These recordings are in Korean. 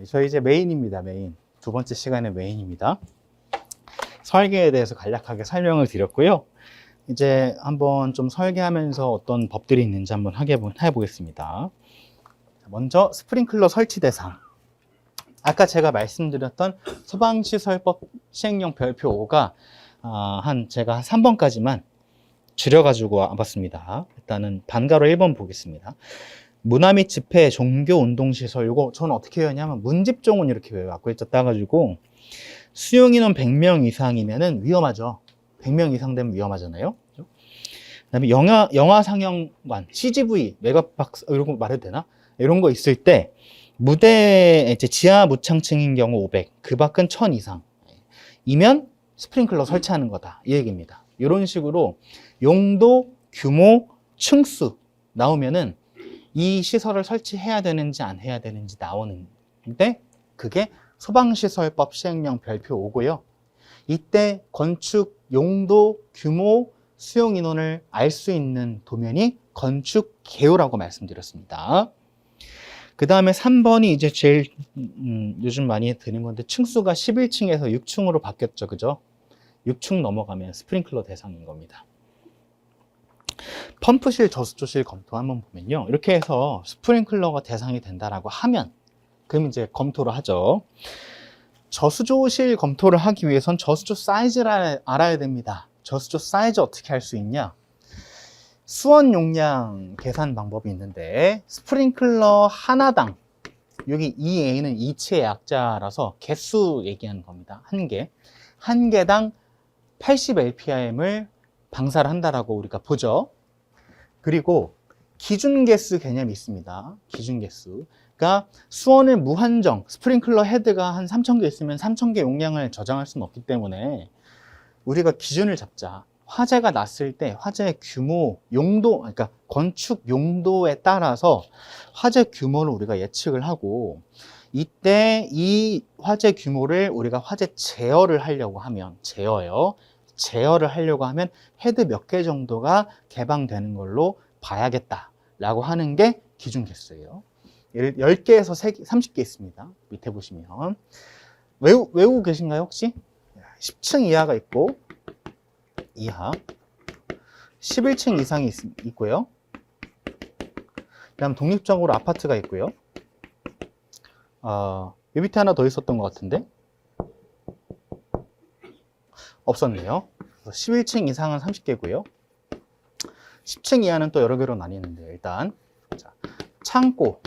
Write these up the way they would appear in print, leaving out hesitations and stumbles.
저희 이제 메인입니다. 메인. 두 번째 시간의 메인입니다. 설계에 대해서 간략하게 설명을 드렸고요. 이제 한번 좀 설계하면서 어떤 법들이 있는지 한번 해보겠습니다. 먼저 스프링클러 설치 대상. 아까 제가 말씀드렸던 소방시설법 시행령 별표 5가 제가 한 3번까지만 줄여가지고 와봤습니다. 일단은 반가로 1번 보겠습니다. 문화 및 집회, 종교, 운동시설, 이거 저는 어떻게 외웠냐면 문집종은 이렇게 외워갖고 있죠. 따가지고 수용인원 100명 이상이면은 위험하죠. 100명 이상 되면 위험하잖아요. 그 다음에 영화 상영관, CGV, 메가박스, 이런 거 말해도 되나? 이런 거 있을 때 무대 이제 지하 무창층인 경우 500, 그 밖은 1000 이상이면 스프링클러 설치하는 거다. 이 얘기입니다. 이런 식으로 용도, 규모, 층수 나오면은 이 시설을 설치해야 되는지 안 해야 되는지 나오는데 그게 소방시설법 시행령 별표 5고요. 이때 건축 용도, 규모, 수용 인원을 알 수 있는 도면이 건축 개요라고 말씀드렸습니다. 그 다음에 3번이 이제 제일 요즘 많이 드는 건데 층수가 11층에서 6층으로 바뀌었죠. 그죠? 6층 넘어가면 스프링클러 대상인 겁니다. 펌프실, 저수조실 검토 한번 보면요. 이렇게 해서 스프링클러가 대상이 된다라고 하면 그럼 이제 검토를 하죠. 저수조실 검토를 하기 위해선 저수조 사이즈를 알아야 됩니다. 저수조 사이즈 어떻게 할 수 있냐? 수원 용량 계산 방법이 있는데 스프링클러 하나당 여기 EA는 이치의 약자라서 개수 얘기하는 겁니다. 한 개당 80 LPM을 방사를 한다라고 우리가 보죠. 그리고 기준 개수 개념이 있습니다. 기준 개수. 그러니까 수원을 무한정, 스프링클러 헤드가 한 3000개 있으면 3000개 용량을 저장할 수는 없기 때문에 우리가 기준을 잡자. 화재가 났을 때 화재 규모, 용도, 그러니까 건축 용도에 따라서 화재 규모를 우리가 예측을 하고 이때 이 화재 규모를 우리가 화재 제어를 하려고 하면 제어를 하려고 하면 헤드 몇 개 정도가 개방되는 걸로 봐야겠다라고 하는 게 기준 개수예요. 10개에서 30개 있습니다. 밑에 보시면. 외우고 계신가요, 혹시? 10층 이하가 있고, 이하. 11층 이상이 있고요. 그 다음 독립적으로 아파트가 있고요. 이 밑에 하나 더 있었던 것 같은데? 없었네요. 11층 이상은 30개고요. 10층 이하는 또 여러 개로 나뉘는데 일단 자, 창고,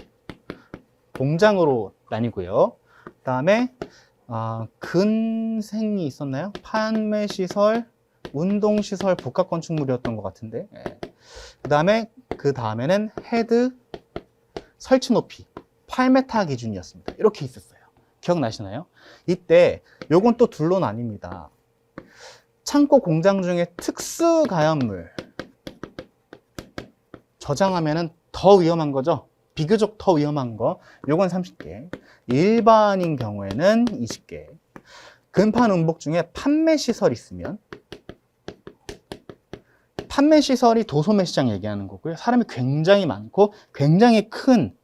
공장으로 나뉘고요. 그 다음에 근생이 있었나요? 판매시설, 운동시설, 복합건축물이었던 것 같은데 그 다음에는 헤드 설치 높이 8m 기준이었습니다. 이렇게 있었어요. 기억나시나요? 이때 요건 또 둘로 나뉩니다. 창고 공장 중에 특수 가연물 저장하면은 더 위험한 거죠. 비교적 더 위험한 거. 요건 30개. 일반인 경우에는 20개. 근판 운복 중에 판매 시설 있으면 판매 시설이 도소매 시장 얘기하는 거고요. 사람이 굉장히 많고 굉장히 큰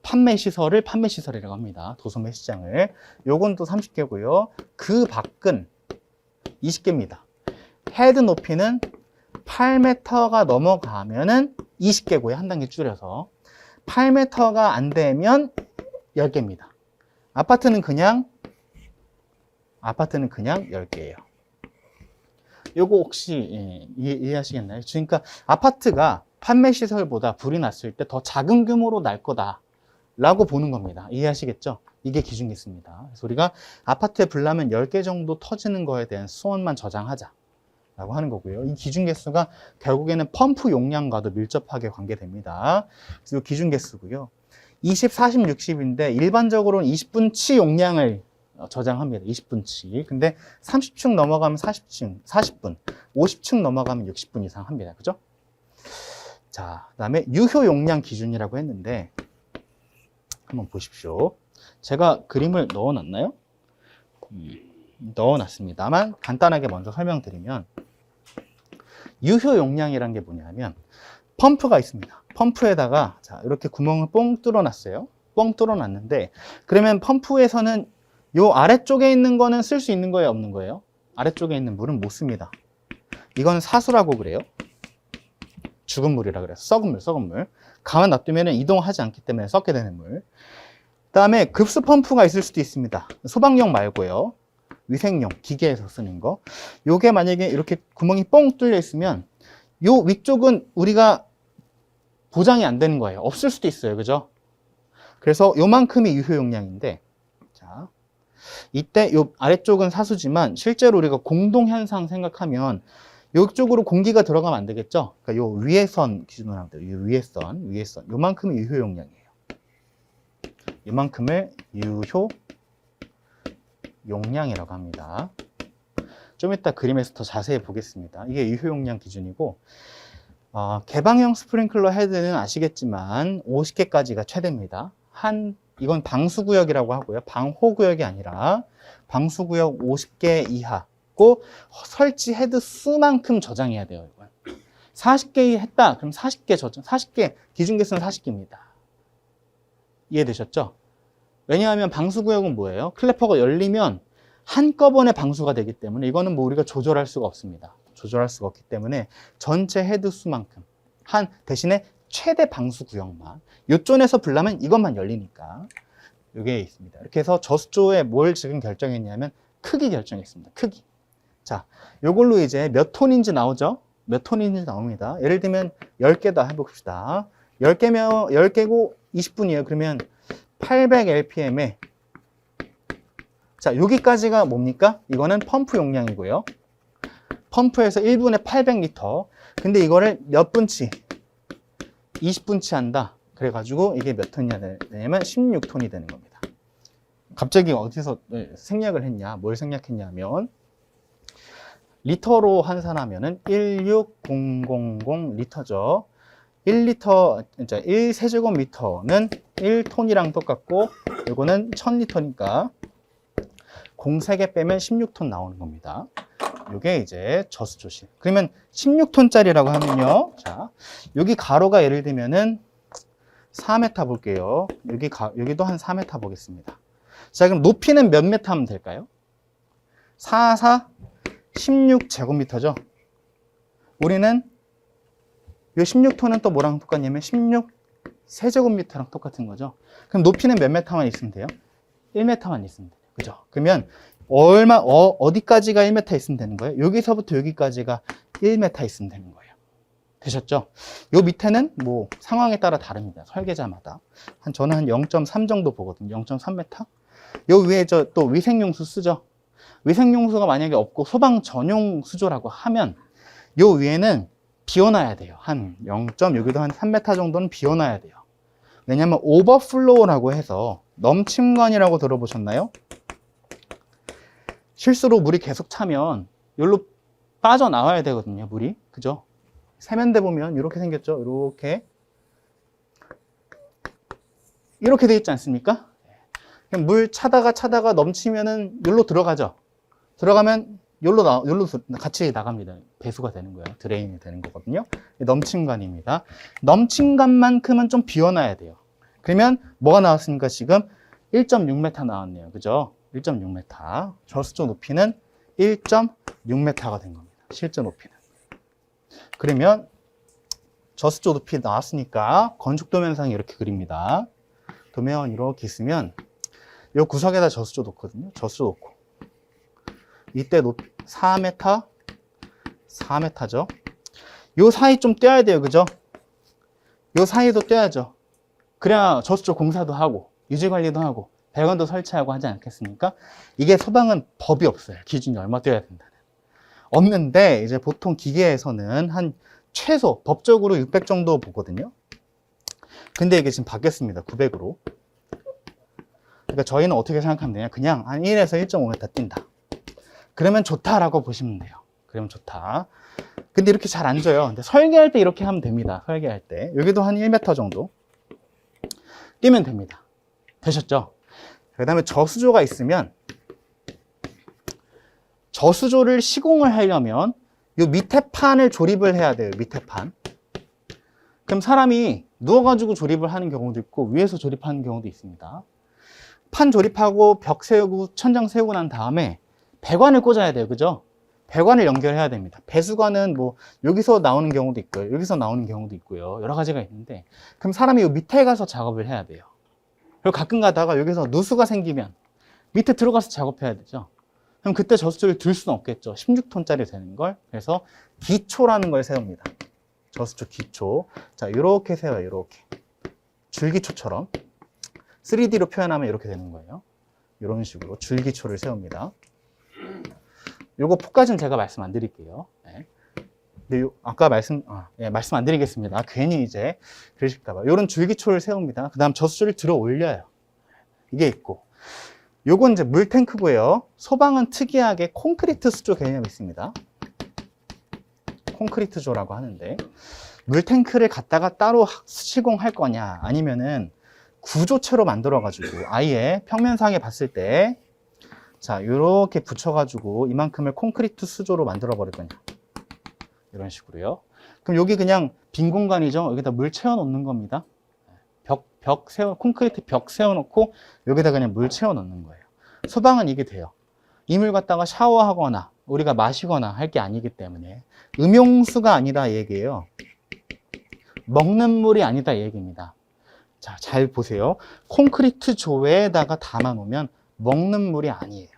판매 시설을 판매 시설이라고 합니다. 도소매 시장을. 요건 또 30개고요. 그 밖은 20개입니다. 헤드 높이는 8m가 넘어가면은 20개고요. 한 단계 줄여서. 8m가 안 되면 10개입니다. 아파트는 그냥 10개예요. 요거 혹시 이해하시겠나요? 그러니까 아파트가 판매 시설보다 불이 났을 때 더 작은 규모로 날 거다 라고 보는 겁니다. 이해하시겠죠? 이게 기준 개수입니다. 그래서 우리가 아파트에 불 나면 10개 정도 터지는 거에 대한 수원만 저장하자 라고 하는 거고요. 이 기준 개수가 결국에는 펌프 용량과도 밀접하게 관계됩니다. 그래서 이 기준 개수고요. 20, 40, 60인데 일반적으로는 20분치 용량을 저장합니다. 20분치. 근데 30층 넘어가면 40분, 50층 넘어가면 60분 이상 합니다. 그죠? 자, 그 다음에 유효 용량 기준이라고 했는데 한번 보십시오. 제가 그림을 넣어놨나요? 넣어놨습니다만 간단하게 먼저 설명드리면 유효 용량이란 게 뭐냐면 펌프가 있습니다. 펌프에다가 자, 이렇게 구멍을 뽕 뚫어놨어요. 뻥 뚫어놨는데, 그러면 펌프에서는 요 아래쪽에 있는 거는 쓸 수 있는 거예요, 없는 거예요? 아래쪽에 있는 물은 못 씁니다. 이건 사수라고 그래요. 죽은 물이라 그래서 썩은 물. 가만 놔두면 이동하지 않기 때문에 썩게 되는 물. 그 다음에 급수 펌프가 있을 수도 있습니다. 소방용 말고요. 위생용, 기계에서 쓰는 거. 요게 만약에 이렇게 구멍이 뻥 뚫려 있으면 요 위쪽은 우리가 보장이 안 되는 거예요. 없을 수도 있어요. 그죠? 그래서 요만큼이 유효 용량인데, 자, 이때 요 아래쪽은 사수지만 실제로 우리가 공동 현상 생각하면 이쪽으로 공기가 들어가면 안 되겠죠? 그러니까 요 위에선 기준으로 하면 돼요. 요 위에선. 요만큼이 유효 용량이에요. 이만큼을 유효 용량이라고 합니다. 좀 이따 그림에서 더 자세히 보겠습니다. 이게 유효 용량 기준이고, 개방형 스프링클러 헤드는 아시겠지만 50개까지가 최대입니다. 이건 방수구역이라고 하고요. 방호구역이 아니라 방수구역 50개 이하고 설치 헤드 수만큼 저장해야 돼요. 이건. 40개 했다. 그럼 40개 저장, 40개, 기준 개수는 40개입니다. 이해되셨죠? 왜냐하면 방수구역은 뭐예요? 클래퍼가 열리면 한꺼번에 방수가 되기 때문에 이거는 뭐 우리가 조절할 수가 없습니다. 조절할 수가 없기 때문에 전체 헤드 수만큼 대신에 최대 방수 구역만 요존에서 불나면 이것만 열리니까 이게 있습니다. 이렇게 해서 저수조에 뭘 지금 결정했냐면 크기 결정했습니다. 크기. 자, 요걸로 이제 몇 톤인지 나오죠? 몇 톤인지 나옵니다. 예를 들면 10개다 해봅시다. 10개고 20분이에요. 그러면 800rpm에 자, 여기까지가 뭡니까? 이거는 펌프 용량이고요. 펌프에서 1분에 800리터. 근데 이거를 몇 분치? 20분치 한다. 그래가지고 이게 몇 톤이냐 되냐면 16톤이 되는 겁니다. 갑자기 어디서 생략을 했냐? 뭘 생략했냐면 리터로 환산하면은 16000 리터죠. 1리터, 이제 1세제곱미터는 1톤이랑 똑같고, 이거는 1000리터니까, 03개 빼면 16톤 나오는 겁니다. 이게 이제 저수조실. 그러면 16톤짜리라고 하면요. 자, 여기 가로가 예를 들면은 4m 볼게요. 여기도 한 4m 보겠습니다. 자, 그럼 높이는 몇 m 하면 될까요? 16제곱미터죠. 우리는 이 16톤은 또 뭐랑 똑같냐면 16세제곱미터랑 똑같은 거죠. 그럼 높이는 몇 m만 있으면 돼요? 1m만 있으면 돼요. 그죠? 그러면 어디까지가 1m 있으면 되는 거예요? 여기서부터 여기까지가 1m 있으면 되는 거예요. 되셨죠? 요 밑에는 뭐 상황에 따라 다릅니다. 설계자마다. 저는 한 0.3 정도 보거든요. 0.3m? 요 위에 또 위생용수 쓰죠? 위생용수가 만약에 없고 소방 전용 수조라고 하면 요 위에는 비워놔야 돼요. 한 0. 여기도 한 3m 정도는 비워놔야 돼요. 왜냐하면 오버플로우라고 해서 넘침관이라고 들어보셨나요? 실수로 물이 계속 차면 여기로 빠져나와야 되거든요. 물이. 그죠? 세면대 보면 이렇게 생겼죠? 이렇게 돼 있지 않습니까? 물 차다가 넘치면은 여기로 들어가죠. 들어가면 여기로 같이 나갑니다. 배수가 되는 거예요. 드레인이 되는 거거든요. 넘침관입니다. 넘침관만큼은 좀 비워놔야 돼요. 그러면 뭐가 나왔습니까? 지금 1.6m 나왔네요. 그죠? 1.6m. 저수조 높이는 1.6m가 된 겁니다. 실제 높이는. 그러면 저수조 높이 나왔으니까 건축도면상이 이렇게 그립니다. 도면 이렇게 있으면 이 구석에다 저수조 놓거든요. 저수조 놓고 이때 높이 4m, 4m죠. 요 사이 좀 떼야 돼요. 그죠? 요 사이도 떼야죠. 그래야 저수조 공사도 하고 유지관리도 하고 배관도 설치하고 하지 않겠습니까? 이게 소방은 법이 없어요. 기준이 얼마 떼야 된다는. 없는데 이제 보통 기계에서는 한 최소 법적으로 600 정도 보거든요. 근데 이게 지금 바뀌었습니다. 900으로. 그러니까 저희는 어떻게 생각하면 되냐? 그냥 한 1에서 1.5m 뛴다. 그러면 좋다라고 보시면 돼요. 그러면 좋다. 근데 이렇게 잘 안 져요. 근데 설계할 때 이렇게 하면 됩니다. 설계할 때. 여기도 한 1m 정도 뛰면 됩니다. 되셨죠? 그 다음에 저수조가 있으면 저수조를 시공을 하려면 이 밑에 판을 조립을 해야 돼요. 밑에 판. 그럼 사람이 누워가지고 조립을 하는 경우도 있고 위에서 조립하는 경우도 있습니다. 판 조립하고 벽 세우고 천장 세우고 난 다음에 배관을 꽂아야 돼요. 그죠? 배관을 연결해야 됩니다. 배수관은 뭐 여기서 나오는 경우도 있고요. 여기서 나오는 경우도 있고요. 여러 가지가 있는데 그럼 사람이 이 밑에 가서 작업을 해야 돼요. 그리고 가끔 가다가 여기서 누수가 생기면 밑에 들어가서 작업해야 되죠. 그럼 그때 저수조를 들 수는 없겠죠. 16톤짜리 되는 걸. 그래서 기초라는 걸 세웁니다. 저수조 기초. 자, 이렇게 세워요. 이렇게. 줄기초처럼. 3D로 표현하면 이렇게 되는 거예요. 이런 식으로 줄기초를 세웁니다. 요거 폭까지는 제가 말씀 안 드릴게요. 네. 근데 아까 말씀 안 드리겠습니다. 괜히 이제 그러실까봐. 요런 줄기초를 세웁니다. 그 다음 저수조를 들어 올려요. 이게 있고. 요건 이제 물탱크고요. 소방은 특이하게 콘크리트 수조 개념이 있습니다. 콘크리트조라고 하는데 물탱크를 갖다가 따로 시공할 거냐 아니면은 구조체로 만들어 가지고 아예 평면상에 봤을 때 자, 요렇게 붙여 가지고 이만큼을 콘크리트 수조로 만들어 버릴 거냐. 이런 식으로요. 그럼 여기 그냥 빈 공간이죠. 여기다 물 채워 놓는 겁니다. 콘크리트 벽 세워 놓고 여기다 그냥 물 채워 놓는 거예요. 소방은 이게 돼요. 이 물 갖다가 샤워하거나 우리가 마시거나 할 게 아니기 때문에 음용수가 아니다 얘기예요. 먹는 물이 아니다 얘기입니다. 자, 잘 보세요. 콘크리트 조에다가 담아 놓으면 먹는 물이 아니에요.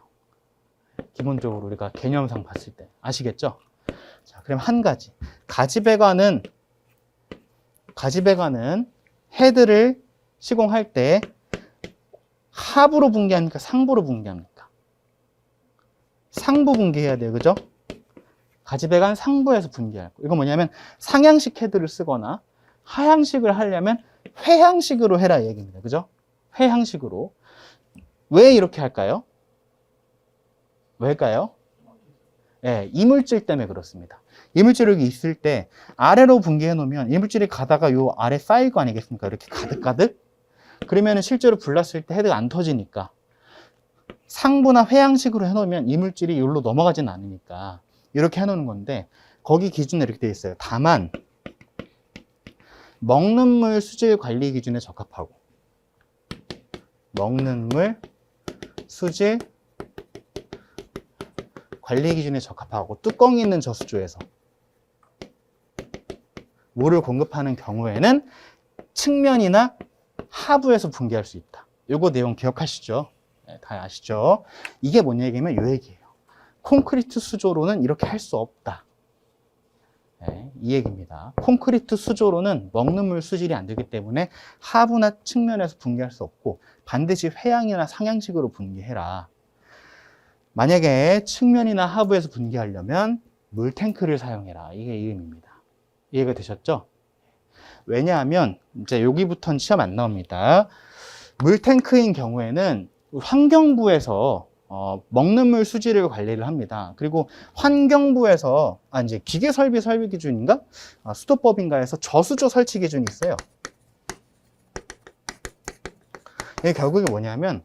기본적으로 우리가 개념상 봤을 때 아시겠죠? 자, 그럼 한 가지. 가지배관은 헤드를 시공할 때 하부로 분개합니까? 상부로 분개합니까? 상부 분개해야 돼요. 그죠? 가지배관 상부에서 분개할 거. 이건 뭐냐면 상향식 헤드를 쓰거나 하향식을 하려면 회향식으로 해라 얘기입니다. 그죠? 회향식으로. 왜 이렇게 할까요? 왜일까요? 네, 이물질 때문에 그렇습니다. 이물질이 여기 있을 때 아래로 분개해 놓으면 이물질이 가다가 요 아래 쌓일 거 아니겠습니까? 이렇게 가득가득. 그러면 실제로 불났을 때 헤드가 안 터지니까 상부나 회향식으로 해놓으면 이물질이 여기로 넘어가지는 않으니까 이렇게 해놓는 건데 거기 기준에 이렇게 되어 있어요. 다만 먹는 물 수질 관리 기준에 적합하고 먹는 물 수질 관리 기준에 적합하고 뚜껑이 있는 저수조에서 물을 공급하는 경우에는 측면이나 하부에서 분개할 수 있다. 요거 내용 기억하시죠? 네, 다 아시죠? 이게 뭔 얘기냐면 요 얘기예요. 콘크리트 수조로는 이렇게 할 수 없다. 네, 이 얘기입니다. 콘크리트 수조로는 먹는 물 수질이 안 되기 때문에 하부나 측면에서 분개할 수 없고 반드시 회향이나 상향식으로 분개해라. 만약에 측면이나 하부에서 분개하려면 물탱크를 사용해라. 이게 이 의미입니다. 이해가 되셨죠? 왜냐하면 이제 여기부터는 시험 안 나옵니다. 물탱크인 경우에는 환경부에서 먹는 물 수질을 관리를 합니다. 그리고 환경부에서 이제 기계설비 기준인가? 수도법인가에서 저수조 설치 기준이 있어요. 이게 결국에 뭐냐면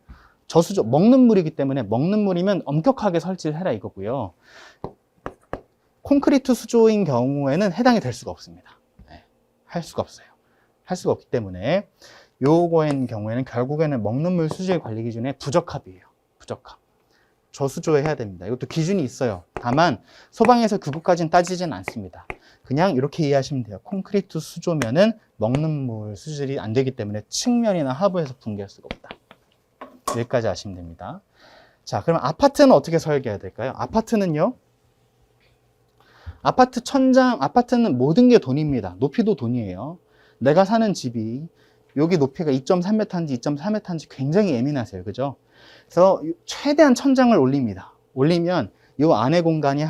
저수조 먹는 물이기 때문에 먹는 물이면 엄격하게 설치를 해라 이거고요. 콘크리트 수조인 경우에는 해당이 될 수가 없습니다. 네, 할 수가 없어요. 할 수가 없기 때문에 요거인 경우에는 결국에는 먹는 물 수질 관리 기준에 부적합이에요. 부적합. 저수조에 해야 됩니다. 이것도 기준이 있어요. 다만 소방에서 그것까지는 따지진 않습니다. 그냥 이렇게 이해하시면 돼요. 콘크리트 수조면은 먹는 물 수질이 안 되기 때문에 측면이나 하부에서 분개할 수가 없다. 여기까지 아시면 됩니다. 자, 그럼 아파트는 어떻게 설계해야 될까요? 아파트는요. 아파트 천장, 아파트는 모든 게 돈입니다. 높이도 돈이에요. 내가 사는 집이 여기 높이가 2.3m인지 2.4m인지 굉장히 예민하세요. 그죠? 그래서 최대한 천장을 올립니다. 올리면 이 안에 공간이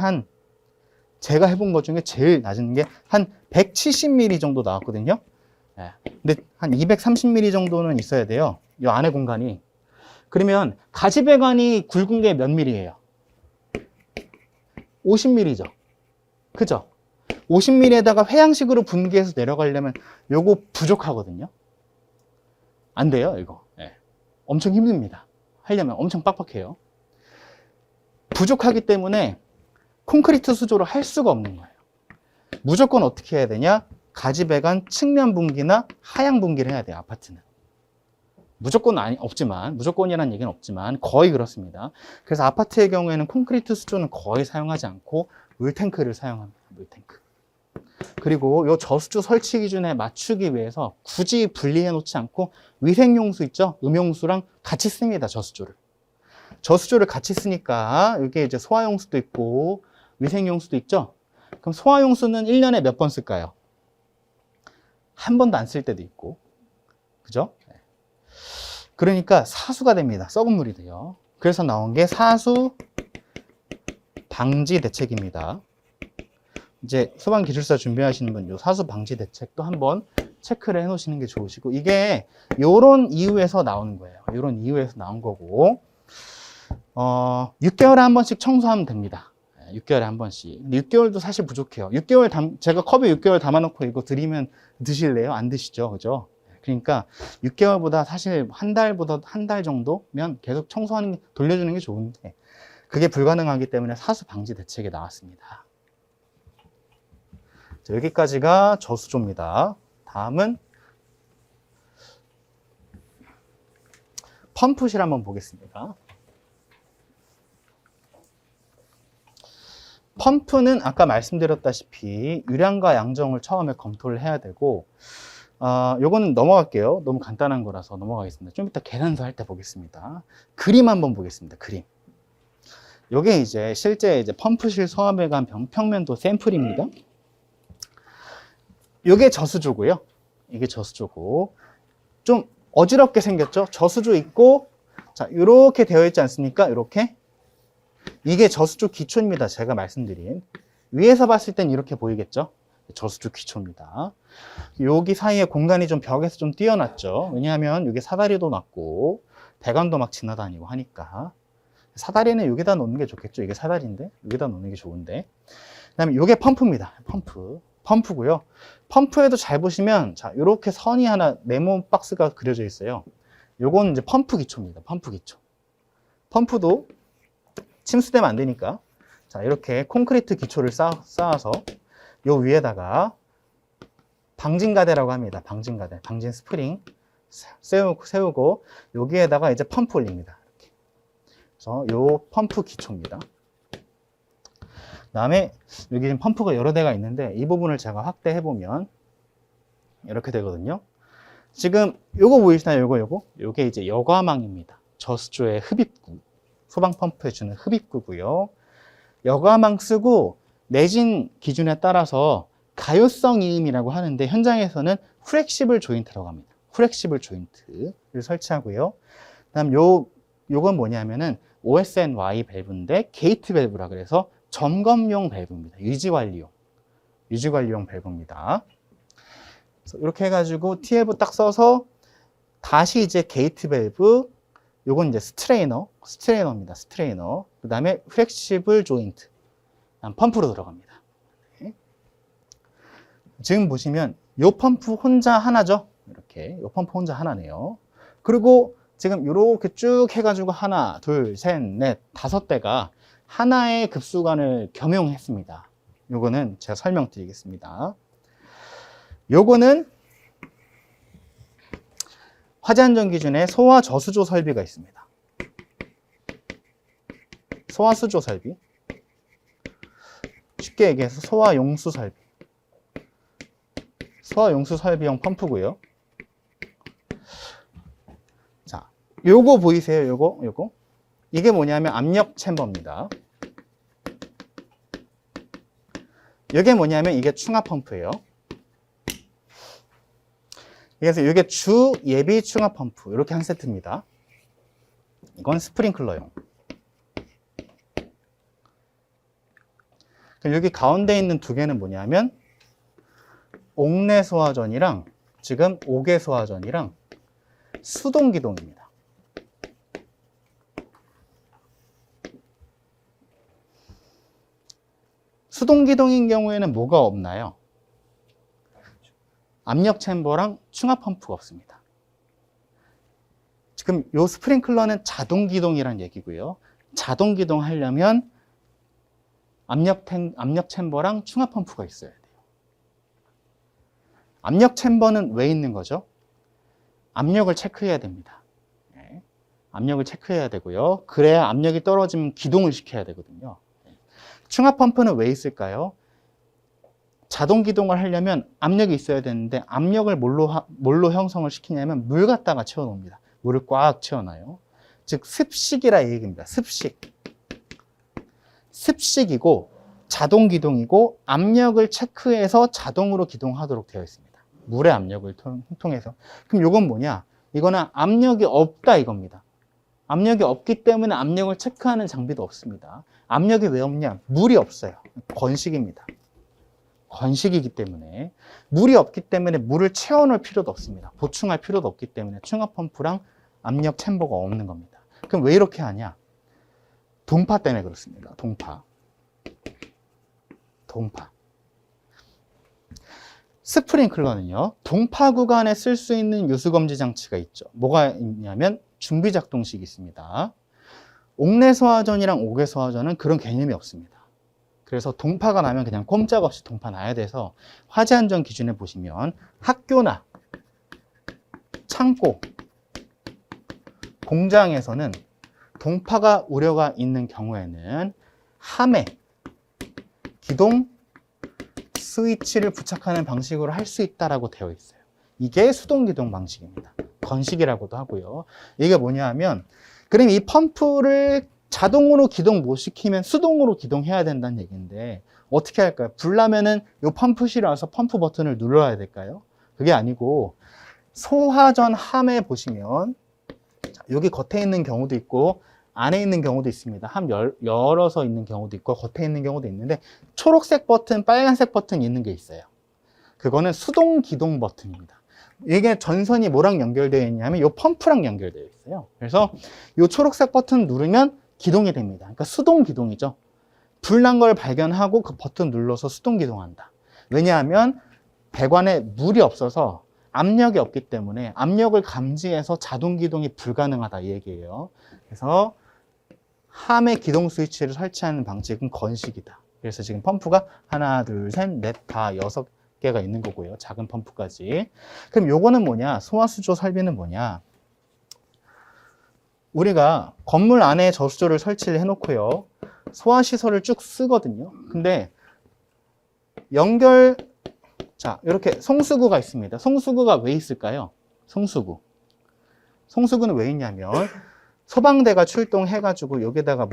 제가 해본 것 중에 제일 낮은 게 한 170mm 정도 나왔거든요. 네. 근데 한 230mm 정도는 있어야 돼요. 이 안에 공간이. 그러면 가지배관이 굵은 게 몇 mm예요? 50mm죠. 그죠? 50mm에다가 회향식으로 분개해서 내려가려면 요거 부족하거든요. 안 돼요, 이거. 네. 엄청 힘듭니다. 하려면 엄청 빡빡해요. 부족하기 때문에 콘크리트 수조로 할 수가 없는 거예요. 무조건 어떻게 해야 되냐? 가지배관 측면 분기나 하향 분기를 해야 돼요, 아파트는. 무조건 없지만, 무조건이라는 얘기는 없지만 거의 그렇습니다. 그래서 아파트의 경우에는 콘크리트 수조는 거의 사용하지 않고 물탱크를 사용합니다. 물탱크. 그리고 이 저수조 설치 기준에 맞추기 위해서 굳이 분리해 놓지 않고 위생용수 있죠? 음용수랑 같이 씁니다, 저수조를. 저수조를 같이 쓰니까 이게 이제 소화용수도 있고 위생용수도 있죠? 그럼 소화용수는 1년에 몇 번 쓸까요? 한 번도 안 쓸 때도 있고. 그죠? 그러니까 사수가 됩니다. 썩은 물이 돼요. 그래서 나온 게 사수 방지 대책입니다. 이제 소방기술사 준비하시는 분, 요 사수 방지 대책도 한번 체크를 해 놓으시는 게 좋으시고, 이게 요런 이유에서 나오는 거예요. 요런 이유에서 나온 거고, 6개월에 한 번씩 청소하면 됩니다. 6개월에 한 번씩. 6개월도 사실 부족해요. 6개월 제가 컵에 6개월 담아놓고 이거 드리면 드실래요? 안 드시죠? 그죠? 그러니까 6개월보다 사실 한 달 정도면 계속 돌려주는 게 좋은데, 그게 불가능하기 때문에 사수 방지 대책이 나왔습니다. 자, 여기까지가 저수조입니다. 다음은 펌프실 한번 보겠습니다. 펌프는 아까 말씀드렸다시피 유량과 양정을 처음에 검토를 해야 되고, 요거는 넘어갈게요. 너무 간단한 거라서 넘어가겠습니다. 좀 이따 계산서 할 때 보겠습니다. 그림 한번 보겠습니다. 그림. 요게 이제 실제 이제 펌프실 소화배관 평면도 샘플입니다. 요게 저수조고요. 이게 저수조고, 좀 어지럽게 생겼죠? 저수조 있고, 자, 요렇게 되어 있지 않습니까? 요렇게. 이게 저수조 기초입니다. 제가 말씀드린. 위에서 봤을 땐 이렇게 보이겠죠? 저수조 기초입니다. 여기 사이에 공간이 좀 벽에서 좀 띄어났죠. 왜냐하면 여기 사다리도 놨고 배관도 막 지나다니고 하니까. 사다리는 여기다 놓는 게 좋겠죠. 이게 사다리인데 여기다 놓는 게 좋은데. 그다음에 이게 펌프입니다. 펌프고요. 펌프에도 잘 보시면, 자, 이렇게 선이 하나 네모 박스가 그려져 있어요. 요건 이제 펌프 기초입니다. 펌프 기초. 펌프도 침수되면 안 되니까, 자, 이렇게 콘크리트 기초를 쌓아서 요 위에다가 방진가대라고 합니다. 방진가대, 방진 스프링 세우고 여기에다가 이제 펌프 올립니다. 이렇게. 그래서 요 펌프 기초입니다. 그다음에 여기 지금 펌프가 여러 대가 있는데 이 부분을 제가 확대해 보면 이렇게 되거든요. 지금 요거 보이시나요? 요게 이제 여과망입니다. 저수조의 흡입구, 소방 펌프에 주는 흡입구고요. 여과망 쓰고 내진 기준에 따라서 가요성 이음이라고 하는데, 현장에서는 플렉시블 조인트라고 합니다. 플렉시블 조인트를 설치하고요. 그다음 요건 뭐냐면은 OSNY 밸브인데 게이트 밸브라 그래서 점검용 밸브입니다. 유지관리용 밸브입니다. 그래서 이렇게 해가지고 TF 딱 써서 다시 이제 게이트 밸브, 요건 이제 스트레이너입니다. 스트레이너. 그 다음에 플렉시블 조인트, 펌프로 들어갑니다. 네. 지금 보시면 요 펌프 혼자 하나죠. 이렇게 요 펌프 혼자 하나네요. 그리고 지금 이렇게 쭉 해가지고 하나, 둘, 셋, 넷, 5대가 하나의 급수관을 겸용했습니다. 요거는 제가 설명드리겠습니다. 요거는 화재안전 기준에 소화 저수조 설비가 있습니다. 소화 수조 설비. 쉽게 얘기해서 소화 용수 설비. 소화 용수 설비용 펌프고요. 자, 요거 보이세요? 요거. 이게 뭐냐면 압력 챔버입니다. 이게 뭐냐면 이게 충압 펌프예요. 그래서 이게 주 예비 충압 펌프, 이렇게 한 세트입니다. 이건 스프링클러용. 여기 가운데 있는 2개는 뭐냐면 옥내 소화전이랑 지금 옥외 소화전이랑 수동 기동입니다. 수동 기동인 경우에는 뭐가 없나요? 압력 챔버랑 충압 펌프가 없습니다. 지금 이 스프링클러는 자동 기동이란 얘기고요. 자동 기동 하려면 압력 챔버랑 충압 펌프가 있어야 돼요. 압력 챔버는 왜 있는 거죠? 압력을 체크해야 됩니다. 네. 압력을 체크해야 되고요. 그래야 압력이 떨어지면 기동을 시켜야 되거든요. 충압 펌프는 왜 있을까요? 자동 기동을 하려면 압력이 있어야 되는데 압력을 뭘로 형성을 시키냐면 물 갖다가 채워놓습니다. 물을 꽉 채워놔요. 즉 습식이라 얘기입니다. 습식. 습식이고 자동 기동이고 압력을 체크해서 자동으로 기동하도록 되어 있습니다. 물의 압력을 통해서. 그럼 이건 뭐냐? 이거는 압력이 없다 이겁니다. 압력이 없기 때문에 압력을 체크하는 장비도 없습니다. 압력이 왜 없냐? 물이 없어요. 건식입니다. 건식이기 때문에 물이 없기 때문에 물을 채워넣을 필요도 없습니다. 보충할 필요도 없기 때문에 충압 펌프랑 압력 챔버가 없는 겁니다. 그럼 왜 이렇게 하냐? 동파 때문에 그렇습니다. 동파. 스프링클러는요, 동파 구간에 쓸 수 있는 유수검지 장치가 있죠. 뭐가 있냐면 준비작동식이 있습니다. 옥내 소화전이랑 옥외 소화전은 그런 개념이 없습니다. 그래서 동파가 나면 그냥 꼼짝없이 동파 나야 돼서 화재안전 기준에 보시면 학교나 창고, 공장에서는 동파가 우려가 있는 경우에는 함에 기동 스위치를 부착하는 방식으로 할 수 있다라고 되어 있어요. 이게 수동기동 방식입니다. 건식이라고도 하고요. 이게 뭐냐 하면, 그럼 이 펌프를 자동으로 기동 못 시키면 수동으로 기동해야 된다는 얘기인데 어떻게 할까요? 불 나면은 이 펌프실에 와서 펌프 버튼을 눌러야 될까요? 그게 아니고 소화전 함에 보시면 여기 겉에 있는 경우도 있고 안에 있는 경우도 있습니다. 함 열어서 있는 경우도 있고 겉에 있는 경우도 있는데 초록색 버튼, 빨간색 버튼 있는 게 있어요. 그거는 수동 기동 버튼입니다. 이게 전선이 뭐랑 연결되어 있냐면 이 펌프랑 연결되어 있어요. 그래서 이 초록색 버튼 누르면 기동이 됩니다. 그러니까 수동 기동이죠. 불난 걸 발견하고 그 버튼 눌러서 수동 기동한다. 왜냐하면 배관에 물이 없어서 압력이 없기 때문에 압력을 감지해서 자동 기동이 불가능하다 이 얘기예요. 그래서 함에 기동 스위치를 설치하는 방식은 건식이다. 그래서 지금 펌프가 하나, 둘, 셋, 넷, 다 6개가 있는 거고요. 작은 펌프까지. 그럼 요거는 뭐냐? 소화수조 설비는 뭐냐? 우리가 건물 안에 저수조를 설치를 해놓고요. 소화시설을 쭉 쓰거든요. 근데 자, 이렇게 송수구가 있습니다. 송수구가 왜 있을까요? 송수구. 송수구는 왜 있냐면 소방대가 출동해가지고 여기다가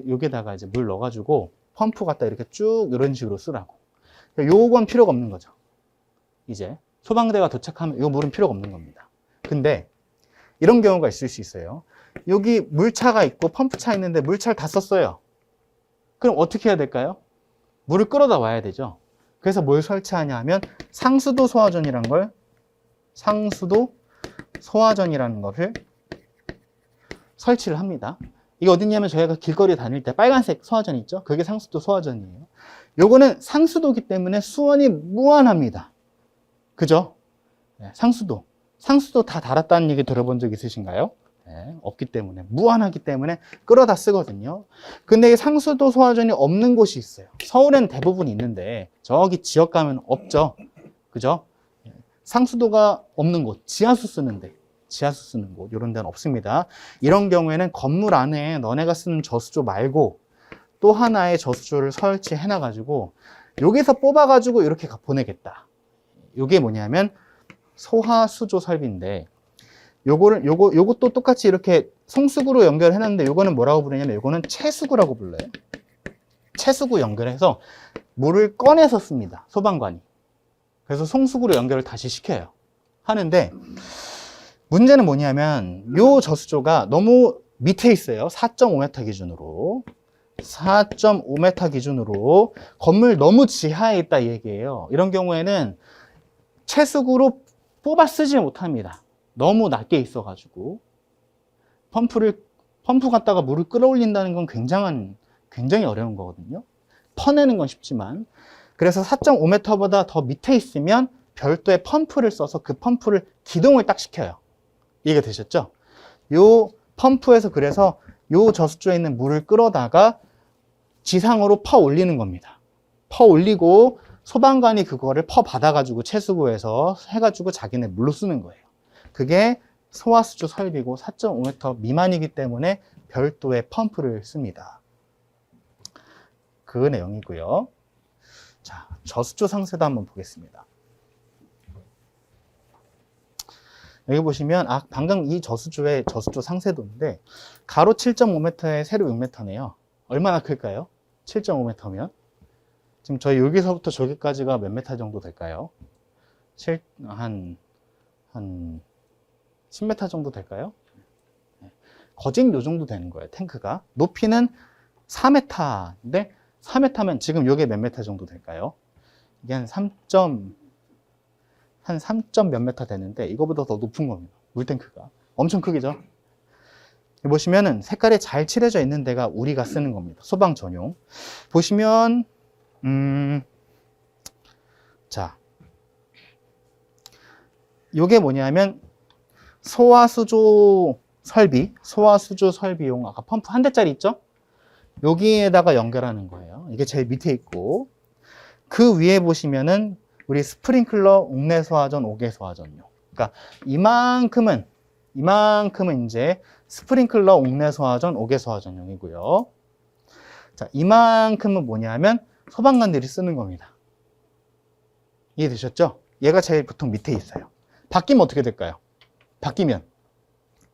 여기다가 이제 물 넣어가지고 펌프 갖다 이렇게 쭉 이런 식으로 쓰라고. 요건 필요가 없는 거죠. 이제 소방대가 도착하면 요 물은 필요가 없는 겁니다. 근데 이런 경우가 있을 수 있어요. 여기 물차가 있고 펌프차 있는데 물차를 다 썼어요. 그럼 어떻게 해야 될까요? 물을 끌어다 와야 되죠. 그래서 뭘 설치하냐 하면 상수도 소화전이라는 걸 설치를 합니다. 이게 어디냐면 저희가 길거리 다닐 때 빨간색 소화전 있죠? 그게 상수도 소화전이에요. 요거는 상수도기 때문에 수원이 무한합니다. 그죠? 네, 상수도 다 달았다는 얘기 들어본 적 있으신가요? 네, 없기 때문에 무한하기 때문에 끌어다 쓰거든요. 근데 이 상수도 소화전이 없는 곳이 있어요. 서울엔 대부분 있는데 저기 지역 가면 없죠. 그죠? 상수도가 없는 곳, 지하수 쓰는 곳 이런 데는 없습니다. 이런 경우에는 건물 안에 너네가 쓰는 저수조 말고 또 하나의 저수조를 설치해 놔가지고 여기서 뽑아가지고 이렇게 보내겠다. 이게 뭐냐면 소화수조 설비인데 요것도 똑같이 이렇게 송수구로 연결해 놨는데 요거는 뭐라고 부르냐면 요거는 채수구라고 불러요. 채수구 연결해서 물을 꺼내서 씁니다. 소방관이. 그래서 송수구로 연결을 다시 시켜요. 하는데 문제는 뭐냐면 요 저수조가 너무 밑에 있어요. 4.5m 기준으로. 4.5m 기준으로 건물 너무 지하에 있다 이 얘기예요. 이런 경우에는 채수구로 뽑아 쓰지 못합니다. 너무 낮게 있어가지고 펌프 갖다가 물을 끌어올린다는 건 굉장히 어려운 거거든요. 퍼내는 건 쉽지만 그래서 4.5m보다 더 밑에 있으면 별도의 펌프를 써서 그 펌프를 기동을 딱 시켜요. 이해가 되셨죠? 요 펌프에서 그래서 요 저수조에 있는 물을 끌어다가 지상으로 퍼 올리는 겁니다. 퍼 올리고 소방관이 그거를 받아가지고 채수구에서 해가지고 자기네 물로 쓰는 거예요. 그게 소화수조 설비고 4.5m 미만이기 때문에 별도의 펌프를 씁니다. 그 내용이고요. 자, 저수조 상세도 한번 보겠습니다. 여기 보시면 방금 이 저수조의 저수조 상세도인데 가로 7.5m에 세로 6m네요. 얼마나 클까요? 7.5m면 지금 저희 여기서부터 저기까지가 몇 메타 정도 될까요? 한 10m 정도 될까요? 거진 요 정도 되는 거예요, 탱크가. 높이는 4m인데 4m면 지금 요게 몇 메타 정도 될까요? 이게 한 3. 몇 메타 되는데 이거보다 더 높은 겁니다. 물탱크가. 엄청 크기죠? 여기 보시면은 색깔이 잘 칠해져 있는 데가 우리가 쓰는 겁니다. 소방 전용. 보시면 자, 요게 뭐냐면 소화수조 설비용 아까 펌프 한 대짜리 있죠? 여기에다가 연결하는 거예요. 이게 제일 밑에 있고 그 위에 보시면은 우리 스프링클러 옥내소화전, 옥외소화전용. 그러니까 이만큼은 이제 스프링클러 옥내소화전, 옥외소화전용이고요. 자, 이만큼은 뭐냐면 소방관들이 쓰는 겁니다. 이해되셨죠? 얘가 제일 보통 밑에 있어요. 바뀌면 어떻게 될까요? 바뀌면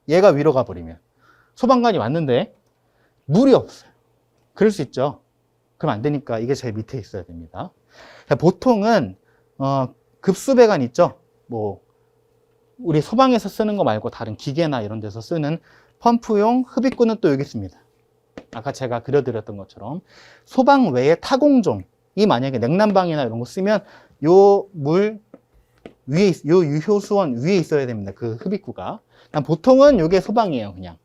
얘가 위로 가버리면 소방관이 왔는데 물이 없어요. 그럴 수 있죠. 그럼 안 되니까 이게 제일 밑에 있어야 됩니다. 보통은 급수배관 있죠. 뭐 우리 소방에서 쓰는 거 말고 다른 기계나 이런 데서 쓰는 펌프용 흡입구는 또 여기 있습니다. 아까 제가 그려드렸던 것처럼 소방 외에 타공종이 만약에 냉난방이나 이런 거 쓰면 요 물 위에, 요 유효수원 위에 있어야 됩니다. 그 흡입구가. 보통은 요게 소방이에요, 그냥.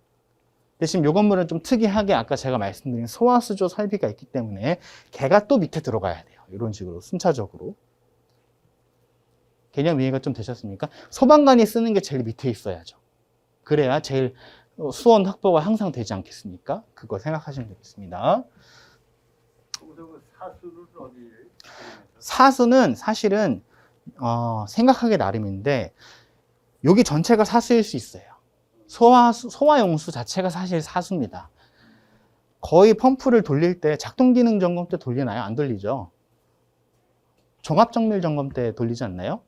대신 요 건물은 좀 특이하게 아까 제가 말씀드린 소화수조 설비가 있기 때문에 걔가 또 밑에 들어가야 돼요. 이런 식으로 순차적으로. 개념 이해가 좀 되셨습니까? 소방관이 쓰는 게 제일 밑에 있어야죠. 그래야 제일 수원 확보가 항상 되지 않겠습니까? 그거 생각하시면 되겠습니다. 사수는 사실은 생각하기 나름인데 여기 전체가 사수일 수 있어요. 소화용수 자체가 사실 사수입니다. 거의 펌프를 돌릴 때 작동기능 점검 때 돌리나요? 안 돌리죠. 종합정밀 점검 때 돌리지 않나요?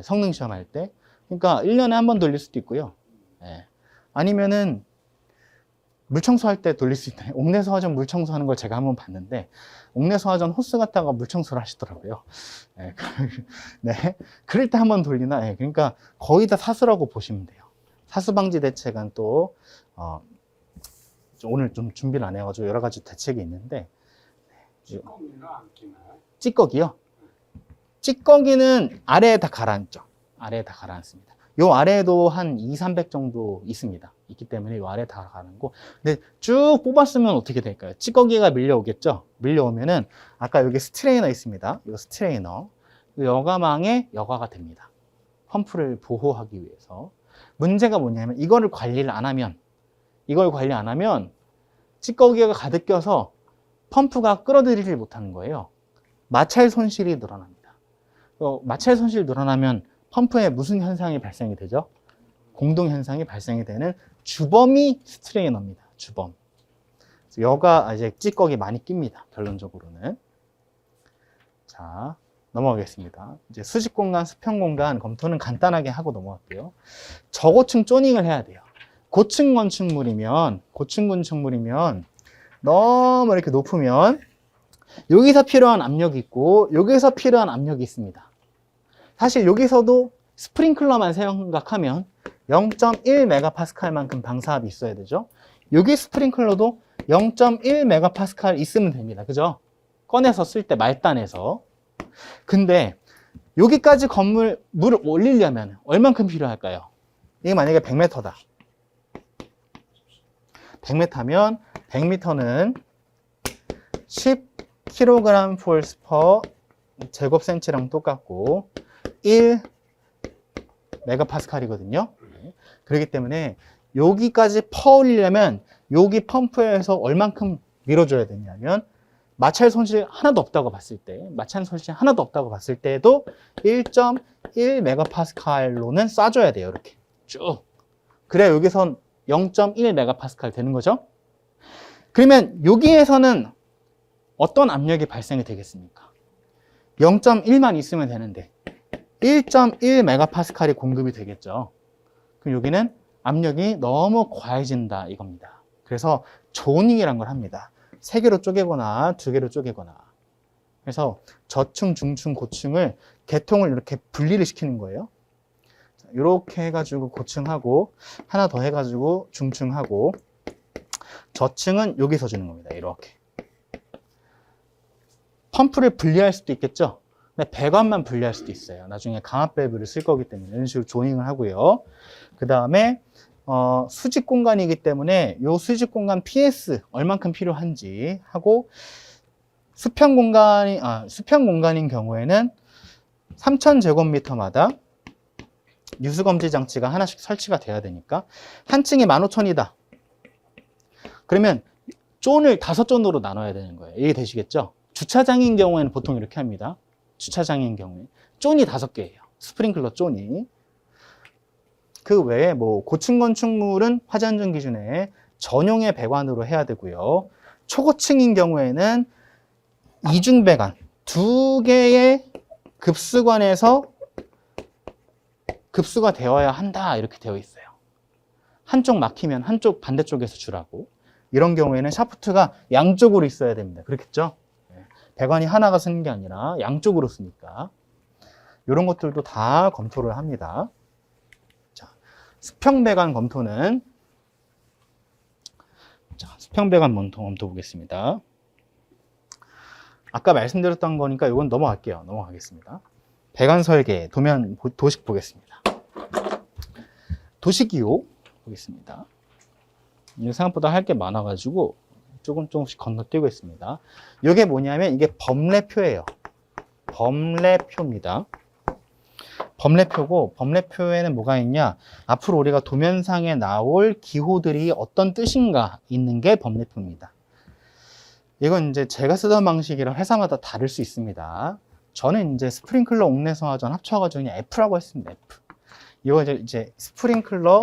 성능 시험할 때. 그러니까 1년에 한 번 돌릴 수도 있고요. 아니면은 물청소할 때 돌릴 수 있나요? 옥내소화전 물청소하는 걸 제가 한번 봤는데 옥내소화전 호스 갖다가 물청소를 하시더라고요. 네, 그럴 때 한번 돌리나? 그러니까 거의 다 사수라고 보시면 돼요. 사수방지 대책은 또 오늘 좀 준비를 안 해가지고 여러 가지 대책이 있는데 찌꺼기는 안 끼나요? 찌꺼기요? 찌꺼기는 아래에 다 가라앉죠. 아래에 다 가라앉습니다. 요 아래에도 한 200-300 정도 있습니다. 있기 때문에 요 아래에 다 가라앉고 근데 쭉 뽑았으면 어떻게 될까요? 찌꺼기가 밀려오겠죠? 밀려오면은 아까 여기 스트레이너 있습니다. 이 스트레이너 여과망에 여과가 됩니다. 펌프를 보호하기 위해서. 문제가 뭐냐면 이걸 관리 안 하면 찌꺼기가 가득 껴서 펌프가 끌어들이질 못하는 거예요. 마찰 손실이 늘어납니다. 마찰 손실이 늘어나면 펌프에 무슨 현상이 발생이 되죠? 공동 현상이 발생이 되는 주범이 스트레이너입니다. 주범. 여가 이제 찌꺼기 많이 낍니다. 결론적으로는. 자, 넘어가겠습니다. 이제 수직 공간, 수평 공간 검토는 간단하게 하고 넘어갈게요. 저고층 조닝을 해야 돼요. 고층 건축물이면 너무 이렇게 높으면 여기서 필요한 압력이 있고 여기서 필요한 압력이 있습니다. 사실 여기서도 스프링클러만 생각하면 0.1메가파스칼만큼 방사압이 있어야 되죠. 여기 스프링클러도 0.1메가파스칼 있으면 됩니다. 그죠? 꺼내서 쓸 때 말단에서. 근데 여기까지 건물 물을 올리려면 얼만큼 필요할까요? 이게 만약에 100m다. 100m면 100m는 10kg force per 제곱센치랑 똑같고 1 메가파스칼이거든요. 그렇기 때문에 여기까지 퍼올리려면 여기 펌프에서 얼만큼 밀어줘야 되냐면 마찰 손실 하나도 없다고 봤을 때, 마찰 손실 하나도 없다고 봤을 때도 1.1 메가파스칼로는 쏴줘야 돼요. 이렇게 쭉. 그래야 여기선 0.1 메가파스칼 되는 거죠. 그러면 여기에서는 어떤 압력이 발생이 되겠습니까? 0.1만 있으면 되는데 1.1 메가파스칼이 공급이 되겠죠. 그럼 여기는 압력이 너무 과해진다 이겁니다. 그래서 조닝이란 걸 합니다. 3개로 쪼개거나 2개로 쪼개거나. 그래서 저층, 중층, 고층을 계통을 이렇게 분리를 시키는 거예요. 이렇게 해가지고 고층하고 하나 더 해가지고 중층하고 저층은 여기서 주는 겁니다. 이렇게. 펌프를 분리할 수도 있겠죠. 근데 배관만 분리할 수도 있어요. 나중에 강압 밸브를 쓸 거기 때문에 이런 식으로 조잉을 하고요. 그 다음에 수직 공간이기 때문에 이 수직 공간 PS 얼만큼 필요한지 하고 수평 공간인 경우에는 3,000제곱미터마다 유수검지 장치가 하나씩 설치가 돼야 되니까 한 층이 15,000이다. 그러면 존을 5존으로 나눠야 되는 거예요. 이해되시겠죠? 주차장인 경우에는 보통 이렇게 합니다. 주차장인 경우에 존이 5개예요. 스프링클러 존이. 그 외에 뭐 고층 건축물은 화재안전 기준에 전용의 배관으로 해야 되고요. 초고층인 경우에는 이중 배관, 2개의 급수관에서 급수가 되어야 한다 이렇게 되어 있어요. 한쪽 막히면 한쪽 반대쪽에서 주라고. 이런 경우에는 샤프트가 양쪽으로 있어야 됩니다. 그렇겠죠? 배관이 하나가 쓰는 게 아니라 양쪽으로 쓰니까 이런 것들도 다 검토를 합니다. 자, 수평 배관 검토는 수평 배관 검토 보겠습니다. 아까 말씀드렸던 거니까 이건 넘어가겠습니다. 배관 설계, 도식 보겠습니다. 도식이요 보겠습니다. 생각보다 할 게 많아가지고 조금씩 건너뛰고 있습니다. 이게 뭐냐면 이게 범례표예요. 범례표입니다. 범례표고 범례표에는 뭐가 있냐? 앞으로 우리가 도면상에 나올 기호들이 어떤 뜻인가 있는 게 범례표입니다. 이건 이제 제가 쓰던 방식이라 회사마다 다를 수 있습니다. 저는 이제 스프링클러 옥내성화전 합쳐가지고 그냥 F라고 했습니다. F. 이거 이제 스프링클러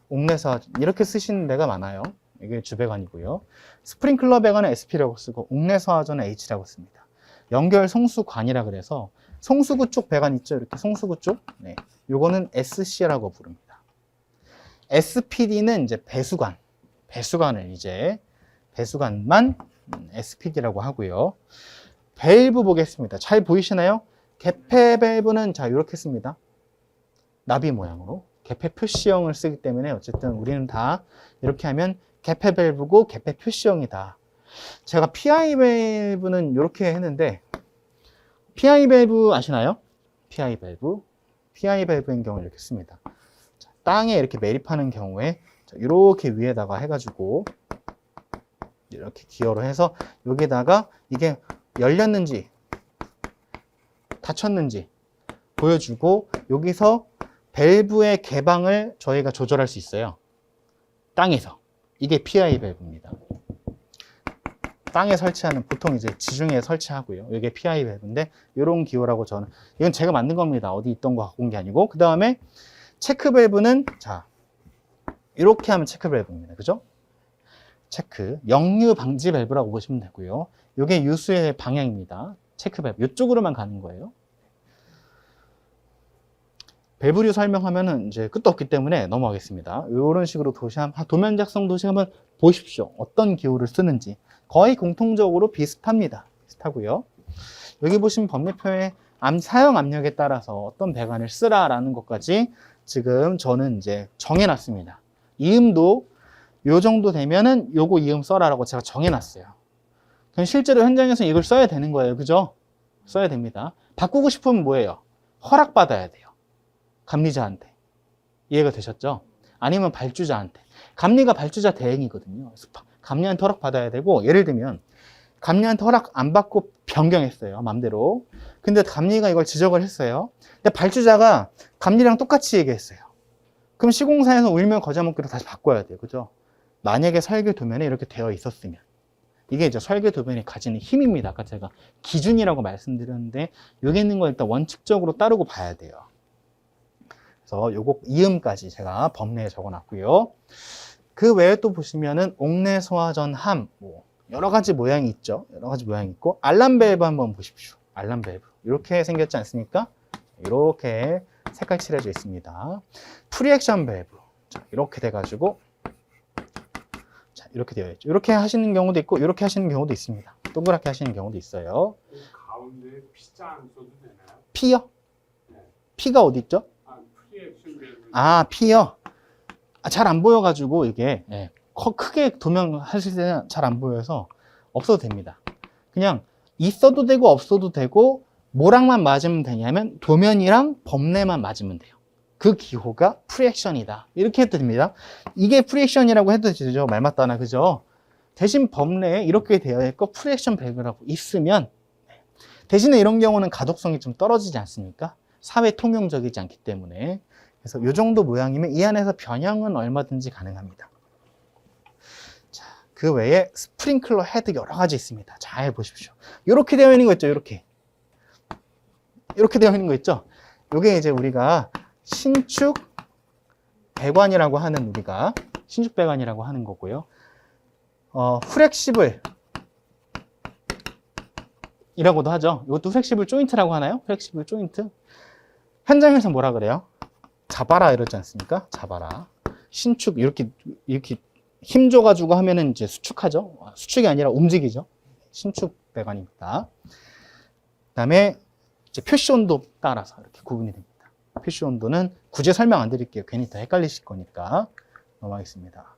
옥내성화전 이렇게 쓰시는 데가 많아요. 이게 주배관이고요. 스프링클러 배관은 SP라고 쓰고 옥내성화전은 H라고 씁니다. 연결 송수관이라 그래서 송수구 쪽 배관 있죠? 이렇게 송수구 쪽. 네. 요거는 SC라고 부릅니다. SPD는 이제 배수관. 배수관만 SPD라고 하고요. 밸브 보겠습니다. 잘 보이시나요? 개폐 밸브는 자 이렇게 씁니다. 나비 모양으로. 개폐 표시형을 쓰기 때문에 어쨌든 우리는 다 이렇게 하면 개폐 밸브고 개폐 표시형이다. 제가 PI 밸브는 이렇게 했는데 PI 밸브 아시나요? PI 밸브인 경우 이렇게 씁니다. 자, 땅에 이렇게 매립하는 경우에 자, 이렇게 위에다가 해가지고 이렇게 기어로 해서 여기다가 이게 열렸는지 닫혔는지 보여주고 여기서 밸브의 개방을 저희가 조절할 수 있어요. 땅에서. 이게 PI 밸브입니다. 땅에 설치하는 보통 이제 지중해에 설치하고요. 이게 PI 밸브인데 이런 기호라고 저는 이건 제가 만든 겁니다. 어디 있던 거 갖고 온 게 아니고 그 다음에 체크 밸브는 자 이렇게 하면 체크 밸브입니다. 그죠? 체크 역류 방지 밸브라고 보시면 되고요. 이게 유수의 방향입니다. 체크 밸브 이쪽으로만 가는 거예요. 밸브류 설명하면은 이제 끝도 없기 때문에 넘어가겠습니다. 이런 식으로 도면 작성 도식 한번 보십시오. 어떤 기호를 쓰는지 거의 공통적으로 비슷하고요. 여기 보시면 법례표에 사용 압력에 따라서 어떤 배관을 쓰라라는 것까지 지금 저는 이제 정해놨습니다. 이음도 요 정도 되면은 요거 이음 써라라고 제가 정해놨어요. 그럼 실제로 현장에서 이걸 써야 되는 거예요. 그죠? 써야 됩니다. 바꾸고 싶으면 뭐예요? 허락받아야 돼요. 감리자한테. 이해가 되셨죠? 아니면 발주자한테. 감리가 발주자 대행이거든요. 감리한테 허락받아야 되고, 예를 들면 감리한테 허락 안 받고 변경했어요. 맘대로. 근데 감리가 이걸 지적을 했어요. 근데 발주자가 감리랑 똑같이 얘기했어요. 그럼 시공사에서 울며 거저 먹기로 다시 바꿔야 돼요. 그죠? 만약에 설계 도면에 이렇게 되어 있었으면. 이게 이제 설계도면이 가지는 힘입니다. 아까 제가 기준이라고 말씀드렸는데 여기 있는 거 일단 원칙적으로 따르고 봐야 돼요. 그래서 요거 이음까지 제가 법례에 적어놨고요. 그 외에 또 보시면은 옥내 소화전 함, 뭐 여러 가지 모양이 있죠. 여러 가지 모양이 있고 알람 밸브 한번 보십시오. 알람 밸브 이렇게 생겼지 않습니까? 이렇게 색깔 칠해져 있습니다. 프리액션 밸브 자, 이렇게 돼가지고 자, 이렇게 되어 있죠. 이렇게 하시는 경우도 있고 이렇게 하시는 경우도 있습니다. 동그랗게 하시는 경우도 있어요. 그 가운데 P자 안 써도 되나요? P요? 네. P가 어디 있죠? 프리액션 밸브. P요? 잘 안 보여가지고 이게 크게 도면하실 때는 잘 안 보여서 없어도 됩니다. 그냥 있어도 되고 없어도 되고 뭐랑만 맞으면 되냐면 도면이랑 법례만 맞으면 돼요. 그 기호가 프리액션이다. 이렇게 해도 됩니다. 이게 프리액션이라고 해도 되죠. 말 맞다나 그죠? 대신 법례에 이렇게 되어 있고 프리액션 밸브라고 있으면 대신에 이런 경우는 가독성이 좀 떨어지지 않습니까? 사회 통용적이지 않기 때문에 그래서 이 정도 모양이면 이 안에서 변형은 얼마든지 가능합니다. 자, 그 외에 스프링클러 헤드 여러 가지 있습니다. 잘 보십시오. 이렇게 되어 있는 거 있죠. 이렇게 되어 있는 거 있죠. 이게 이제 우리가 신축 배관이라고 하는 거고요. 프렉시블 이라고도 하죠. 이것도 프렉시블 조인트라고 하나요? 프렉시블 조인트. 현장에서 뭐라 그래요? 잡아라 이러지 않습니까? 잡아라. 신축 이렇게 힘 줘가지고 하면은 이제 수축하죠. 수축이 아니라 움직이죠. 신축 배관입니다. 그다음에 이제 표시 온도 따라서 이렇게 구분이 됩니다. 표시 온도는 굳이 설명 안 드릴게요. 괜히 더 헷갈리실 거니까 넘어가겠습니다.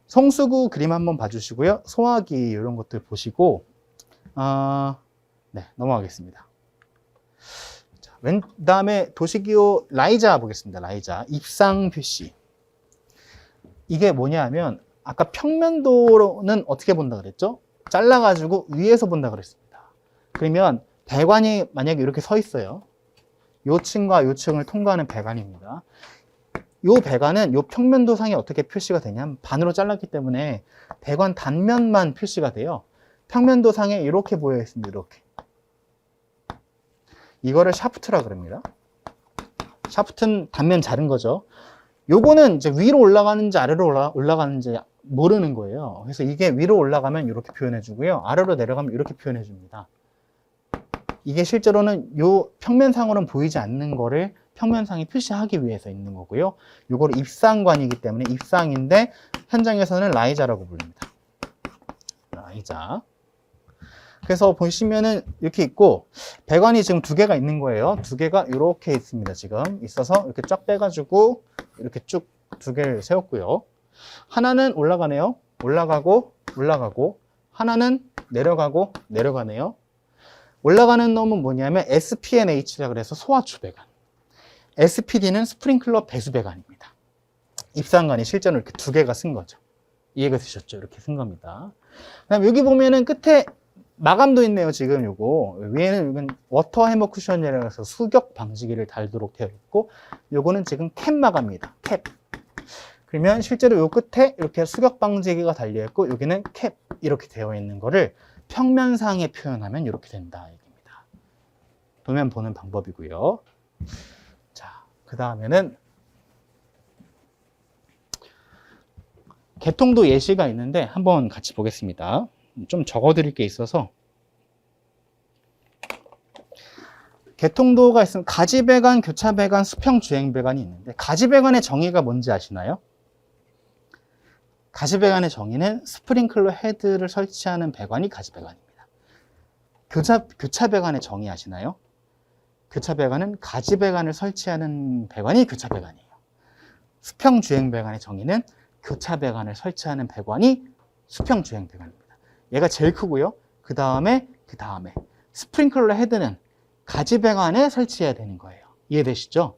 성수구 그림 한번 봐주시고요. 소화기 이런 것들 보시고 네, 넘어가겠습니다. 다음에 도시기호 라이자 보겠습니다. 라이자 입상 표시. 이게 뭐냐면 아까 평면도는 어떻게 본다 그랬죠? 잘라가지고 위에서 본다 그랬습니다. 그러면 배관이 만약에 이렇게 서 있어요. 요 층과 요 층을 통과하는 배관입니다. 요 배관은 요 평면도상에 어떻게 표시가 되냐면 반으로 잘랐기 때문에 배관 단면만 표시가 돼요. 평면도상에 이렇게 보여 있습니다. 이렇게. 이거를 샤프트라 그럽니다. 샤프트는 단면 자른 거죠. 요거는 이제 위로 올라가는지 아래로 올라가는지 모르는 거예요. 그래서 이게 위로 올라가면 이렇게 표현해 주고요. 아래로 내려가면 이렇게 표현해 줍니다. 이게 실제로는 요 평면상으로는 보이지 않는 거를 평면상에 표시하기 위해서 있는 거고요. 요거를 입상관이기 때문에 입상인데 현장에서는 라이자라고 부릅니다. 라이자. 그래서 보시면은 이렇게 있고 배관이 지금 두 개가 있는 거예요. 두 개가 이렇게 있습니다. 지금 있어서 이렇게 쫙 빼가지고 이렇게 쭉 두 개를 세웠고요. 하나는 올라가네요. 올라가고 하나는 내려가고 내려가네요. 올라가는 놈은 뭐냐면 SPNH라 그래서 소화추 배관. SPD는 스프링클러 배수 배관입니다. 입상관이 실제로 이렇게 두 개가 쓴 거죠. 이해가 되셨죠? 이렇게 쓴 겁니다. 그다음 여기 보면은 끝에 마감도 있네요. 지금 요거 위에는 이건 워터 해머 쿠션이라고 해서 수격 방지기를 달도록 되어 있고 요거는 지금 캡 마감입니다. 캡. 그러면 실제로 요 끝에 이렇게 수격 방지기가 달려 있고 여기는 캡 이렇게 되어 있는 거를 평면상에 표현하면 이렇게 된다 얘기입니다. 도면 보는 방법이고요. 자, 그 다음에는 개통도 예시가 있는데 한번 같이 보겠습니다. 좀 적어드릴 게 있어서 개통도가 있으면 가지배관, 교차배관, 수평주행배관이 있는데 가지배관의 정의가 뭔지 아시나요? 가지배관의 정의는 스프링클러 헤드를 설치하는 배관이 가지배관입니다. 교차배관의 정의 아시나요? 교차배관은 가지배관을 설치하는 배관이 교차배관이에요. 수평주행배관의 정의는 교차배관을 설치하는 배관이 수평주행배관입니다. 얘가 제일 크고요. 그 다음에 스프링클러 헤드는 가지배관에 설치해야 되는 거예요. 이해되시죠?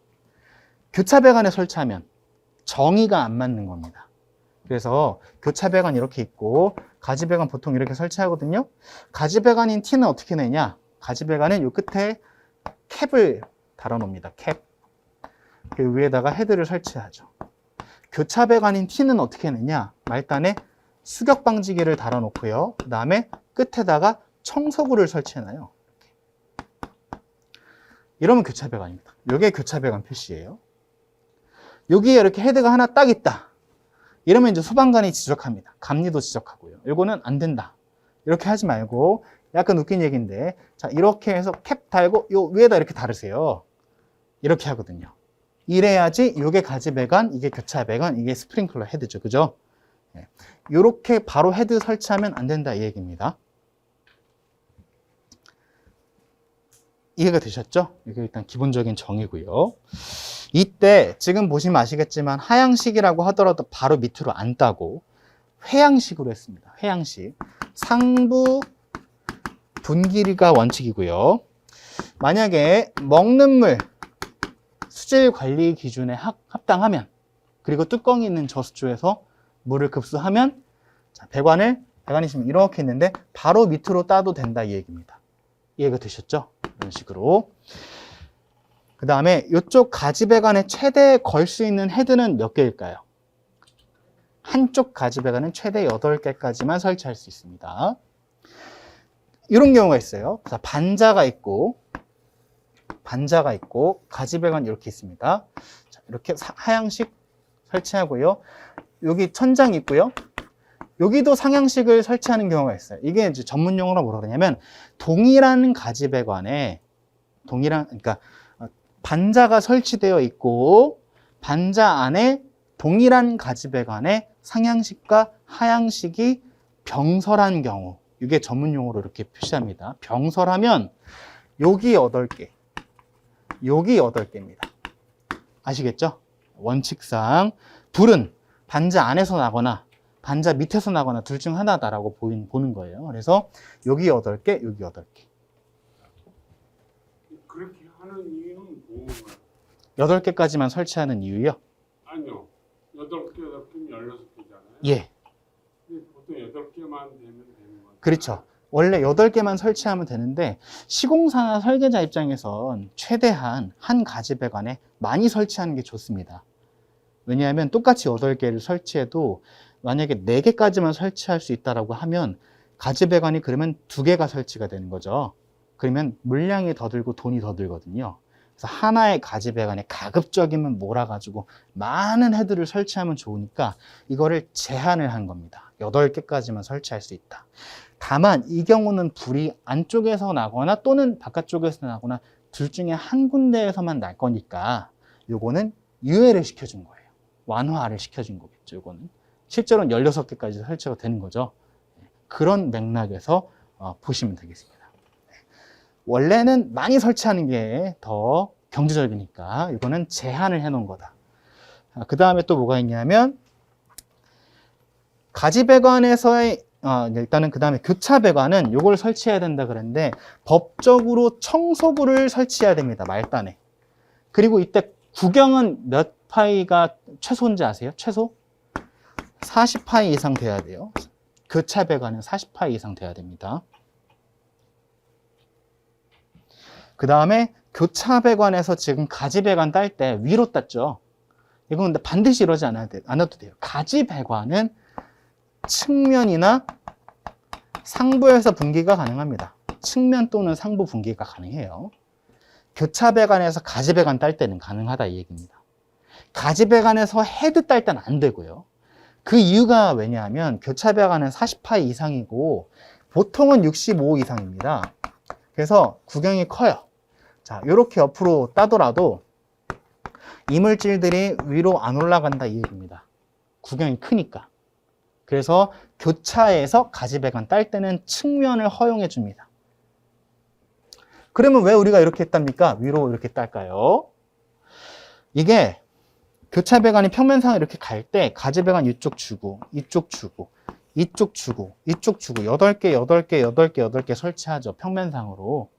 교차배관에 설치하면 정의가 안 맞는 겁니다. 그래서 교차배관 이렇게 있고 가지배관 보통 이렇게 설치하거든요. 가지배관인 T는 어떻게 내냐? 가지배관은 요 끝에 캡을 달아놓습니다. 캡. 그 위에다가 헤드를 설치하죠. 교차배관인 T는 어떻게 내냐? 말단에 수격 방지기를 달아놓고요. 그 다음에 끝에다가 청소구를 설치해놔요. 이러면 교차 배관입니다. 이게 교차 배관 표시예요. 여기에 이렇게 헤드가 하나 딱 있다. 이러면 이제 소방관이 지적합니다. 감리도 지적하고요. 이거는 안 된다. 이렇게 하지 말고 약간 웃긴 얘기인데, 자, 이렇게 해서 캡 달고 요 위에다 이렇게 달으세요. 이렇게 하거든요. 이래야지 이게 가지 배관, 이게 교차 배관, 이게 스프링클러 헤드죠. 그죠? 이렇게 바로 헤드 설치하면 안 된다 이 얘기입니다. 이해가 되셨죠? 이게 일단 기본적인 정의고요. 이때 지금 보시면 아시겠지만 하향식이라고 하더라도 바로 밑으로 안 따고 회향식으로 했습니다. 회향식. 상부 분길이가 원칙이고요. 만약에 먹는 물 수질 관리 기준에 합당하면, 그리고 뚜껑이 있는 저수조에서 물을 급수하면, 자, 배관이 지금 이렇게 있는데 바로 밑으로 따도 된다 이 얘기입니다. 이해가 되셨죠? 이런 식으로. 그 다음에 이쪽 가지 배관에 최대 걸 수 있는 헤드는 몇 개일까요? 한쪽 가지 배관은 최대 8개까지만 설치할 수 있습니다. 이런 경우가 있어요. 자, 반자가 있고 가지 배관 이렇게 있습니다. 자, 이렇게 하향식 설치하고요. 여기 천장이 있고요. 여기도 상향식을 설치하는 경우가 있어요. 이게 이제 전문 용어로 뭐라 그러냐면 동일한 가지 배관에 그러니까 반자가 설치되어 있고 반자 안에 동일한 가지 배관에 상향식과 하향식이 병설한 경우, 이게 전문 용어로 이렇게 표시합니다. 병설하면 여기 8개, 여기 8개입니다. 아시겠죠? 원칙상 불은 반자 안에서 나거나 반자 밑에서 나거나 둘 중 하나다라고 보는 거예요. 그래서 여기 8개, 여기 8개. 그렇게 하는 이유는 뭐예요? 8개까지만 설치하는 이유요? 아니요. 8개면 16개잖아요. 예. 근데 보통 8개만 되면 되는 거죠. 그렇죠. 원래 8개만 설치하면 되는데 시공사나 설계자 입장에선 최대한 한 가지 배관에 많이 설치하는 게 좋습니다. 왜냐하면 똑같이 8개를 설치해도 만약에 4개까지만 설치할 수 있다고 하면 가지 배관이 그러면 2개가 설치가 되는 거죠. 그러면 물량이 더 들고 돈이 더 들거든요. 그래서 하나의 가지 배관에 가급적이면 몰아가지고 많은 헤드를 설치하면 좋으니까 이거를 제한을 한 겁니다. 8개까지만 설치할 수 있다. 다만 이 경우는 불이 안쪽에서 나거나 또는 바깥쪽에서 나거나 둘 중에 한 군데에서만 날 거니까 요거는 유예를 시켜준 거예요. 완화를 시켜준 거겠죠. 요거는 실제로는 16개까지 설치가 되는 거죠. 그런 맥락에서 보시면 되겠습니다. 원래는 많이 설치하는 게 더 경제적이니까 이거는 제한을 해 놓은 거다. 그 다음에 또 뭐가 있냐면 가지 배관에서의 일단은 그 다음에 교차 배관은 요걸 설치해야 된다 그랬는데 법적으로 청소구를 설치해야 됩니다. 말단에. 그리고 이때 구경은 몇 파이가 최소인지 아세요? 최소? 40파이 이상 돼야 돼요. 교차 배관은 40파이 이상 돼야 됩니다. 그 다음에 교차 배관에서 지금 가지 배관 딸 때 위로 땄죠. 이건 근데 반드시 이러지 않아도 돼요. 가지 배관은 측면이나 상부에서 분기가 가능합니다. 측면 또는 상부 분기가 가능해요. 교차 배관에서 가지 배관 딸 때는 가능하다 이 얘기입니다. 가지 배관에서 헤드 딸 때는 안 되고요. 그 이유가 왜냐하면 교차 배관은 40파이 이상이고 보통은 65 이상입니다. 그래서 구경이 커요. 자, 이렇게 옆으로 따더라도 이물질들이 위로 안 올라간다 이 얘기입니다. 구경이 크니까. 그래서 교차에서 가지 배관 딸 때는 측면을 허용해 줍니다. 그러면 왜 우리가 이렇게 했답니까? 위로 이렇게 딸까요? 이게 교차 배관이 평면상 이렇게 갈 때 가지 배관 이쪽 주고 이쪽 주고 이쪽 주고 이쪽 주고 8개 설치하죠. 평면상으로.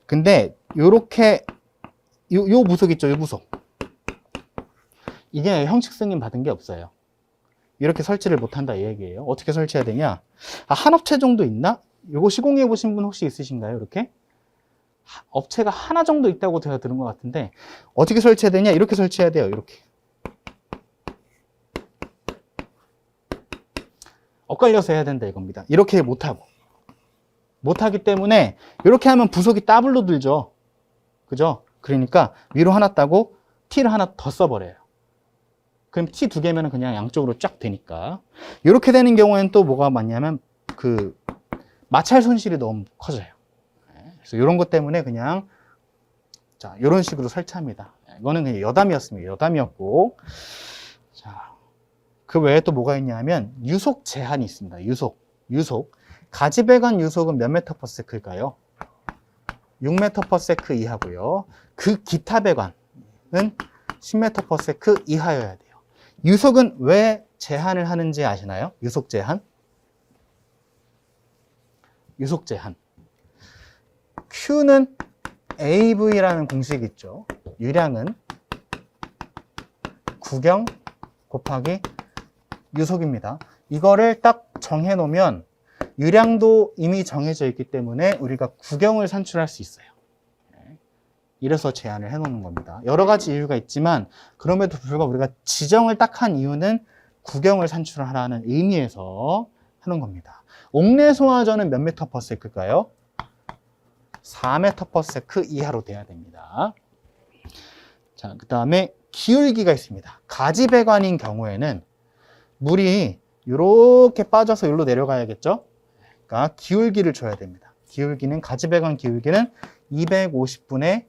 근데 요렇게 요 부속 있죠. 요 부속. 이게 형식 승인 받은 게 없어요. 이렇게 설치를 못한다 이 얘기예요. 어떻게 설치해야 되냐? 한 업체 정도 있나? 요거 시공해 보신 분 혹시 있으신가요? 이렇게? 업체가 하나 정도 있다고 제가 들은 것 같은데 어떻게 설치해야 되냐? 이렇게 설치해야 돼요. 이렇게. 엇갈려서 해야 된다 이겁니다. 이렇게 못하기 때문에 이렇게 하면 부속이 더블로 들죠. 그죠? 그러니까 위로 하나 따고 T를 하나 더 써버려요. 그럼 T 두 개면 그냥 양쪽으로 쫙 되니까. 이렇게 되는 경우에는 또 뭐가 많냐면 그 마찰 손실이 너무 커져요. 그래서 이런 것 때문에 그냥 자 이런 식으로 설치합니다. 이거는 그냥 여담이었습니다. 여담이었고, 자, 그 외에 또 뭐가 있냐면 유속 제한이 있습니다. 유속. 가지배관 유속은 몇 메터 퍼 세크일까요? 6m per s 이하고요. 그 기타 배관은 10m per s 이하여야 돼요. 유속은 왜 제한을 하는지 아시나요? 유속 제한. Q는 AV라는 공식이 있죠. 유량은 구경 곱하기 유속입니다. 이거를 딱 정해 놓으면 유량도 이미 정해져 있기 때문에 우리가 구경을 산출할 수 있어요. 이래서 제한을 해 놓는 겁니다. 여러 가지 이유가 있지만 그럼에도 불구하고 우리가 지정을 딱 한 이유는 구경을 산출하라는 의미에서 하는 겁니다. 옥내 소화전은 몇 메터 퍼 세크일까요? 4m per s 이하로 돼야 됩니다. 자, 그 다음에 기울기가 있습니다. 가지배관인 경우에는 물이 이렇게 빠져서 여기로 내려가야겠죠? 그러니까 기울기를 줘야 됩니다. 기울기는 가지배관 기울기는 250분의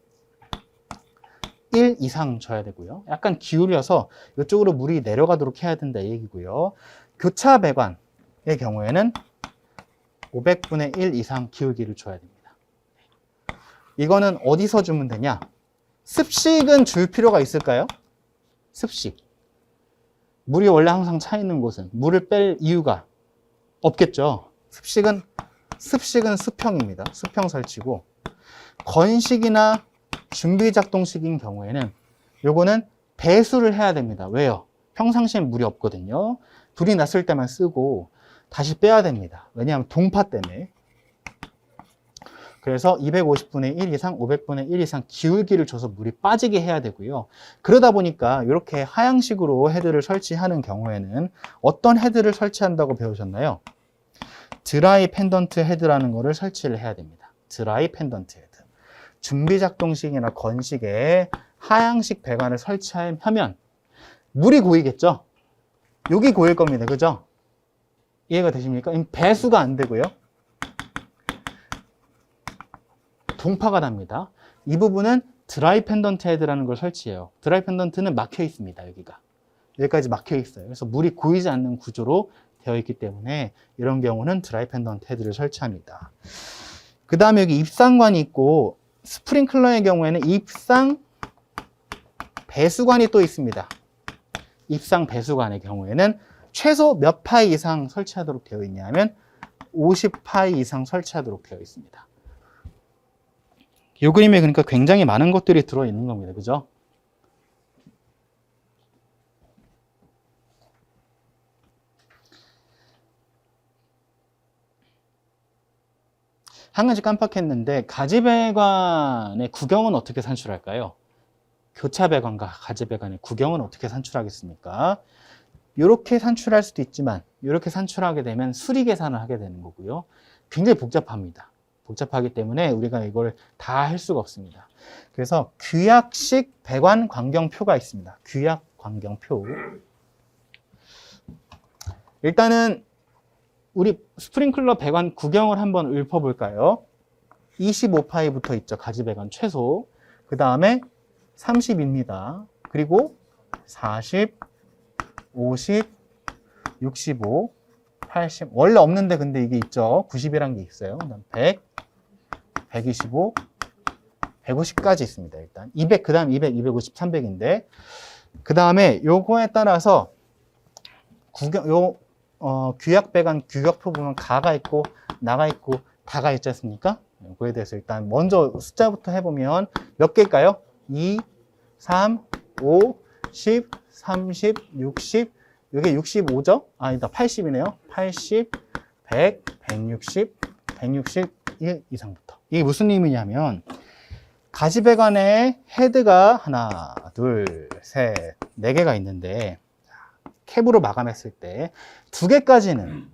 1 이상 줘야 되고요. 약간 기울여서 이쪽으로 물이 내려가도록 해야 된다 이 얘기고요. 교차 배관의 경우에는 500분의 1 이상 기울기를 줘야 됩니다. 이거는 어디서 주면 되냐? 습식은 줄 필요가 있을까요? 습식. 물이 원래 항상 차 있는 곳은 물을 뺄 이유가 없겠죠. 습식은 수평입니다. 수평 설치고, 건식이나 준비작동식인 경우에는 요거는 배수를 해야 됩니다. 왜요? 평상시엔 물이 없거든요. 불이 났을 때만 쓰고 다시 빼야 됩니다. 왜냐하면 동파 때문에. 그래서 250분의 1 이상, 500분의 1 이상 기울기를 줘서 물이 빠지게 해야 되고요. 그러다 보니까 이렇게 하향식으로 헤드를 설치하는 경우에는 어떤 헤드를 설치한다고 배우셨나요? 드라이 펜던트 헤드라는 거를 설치를 해야 됩니다. 드라이 펜던트 헤드. 준비작동식이나 건식에 하향식 배관을 설치하면 물이 고이겠죠? 여기 고일 겁니다. 그죠? 이해가 되십니까? 배수가 안 되고요. 동파가 납니다. 이 부분은 드라이 펜던트 헤드라는 걸 설치해요. 드라이 펜던트는 막혀 있습니다. 여기까지 막혀 있어요. 그래서 물이 고이지 않는 구조로 되어 있기 때문에 이런 경우는 드라이 펜던트 헤드를 설치합니다. 그 다음에 여기 입상관이 있고, 스프링클러의 경우에는 입상 배수관이 또 있습니다. 입상 배수관의 경우에는 최소 몇 파이 이상 설치하도록 되어 있냐면 50파이 이상 설치하도록 되어 있습니다. 이 그림에 그러니까 굉장히 많은 것들이 들어있는 겁니다. 그죠? 한 가지 깜빡했는데, 가지배관의 구경은 어떻게 산출할까요? 교차배관과 가지배관의 구경은 어떻게 산출하겠습니까? 이렇게 산출할 수도 있지만 이렇게 산출하게 되면 수리 계산을 하게 되는 거고요. 굉장히 복잡합니다. 복잡하기 때문에 우리가 이걸 다 할 수가 없습니다. 그래서 규약식 배관 광경표가 있습니다. 규약 광경표. 일단은 우리 스프링클러 배관 구경을 한번 읊어볼까요? 25파이 붙어 있죠. 가지배관 최소. 그 다음에 30입니다. 그리고 40, 50, 65, 80. 원래 없는데 근데 이게 있죠. 90이란 게 있어요. 그다음 100, 125, 150까지 있습니다. 일단 200, 그 다음 200, 250, 300인데 그 다음에 요거에 따라서 규약 배관 규격표 보면 가가 있고 나가 있고 다가 있지 않습니까? 그거에 대해서 일단 먼저 숫자부터 해보면 몇 개일까요? 2, 3, 5, 10, 30, 60, 이게 65죠? 아니다, 80이네요. 80, 100, 160, 161 이상부터. 이게 무슨 의미냐면 가지배관에 헤드가 하나, 둘, 셋, 네 개가 있는데 캡으로 마감했을 때 두 개까지는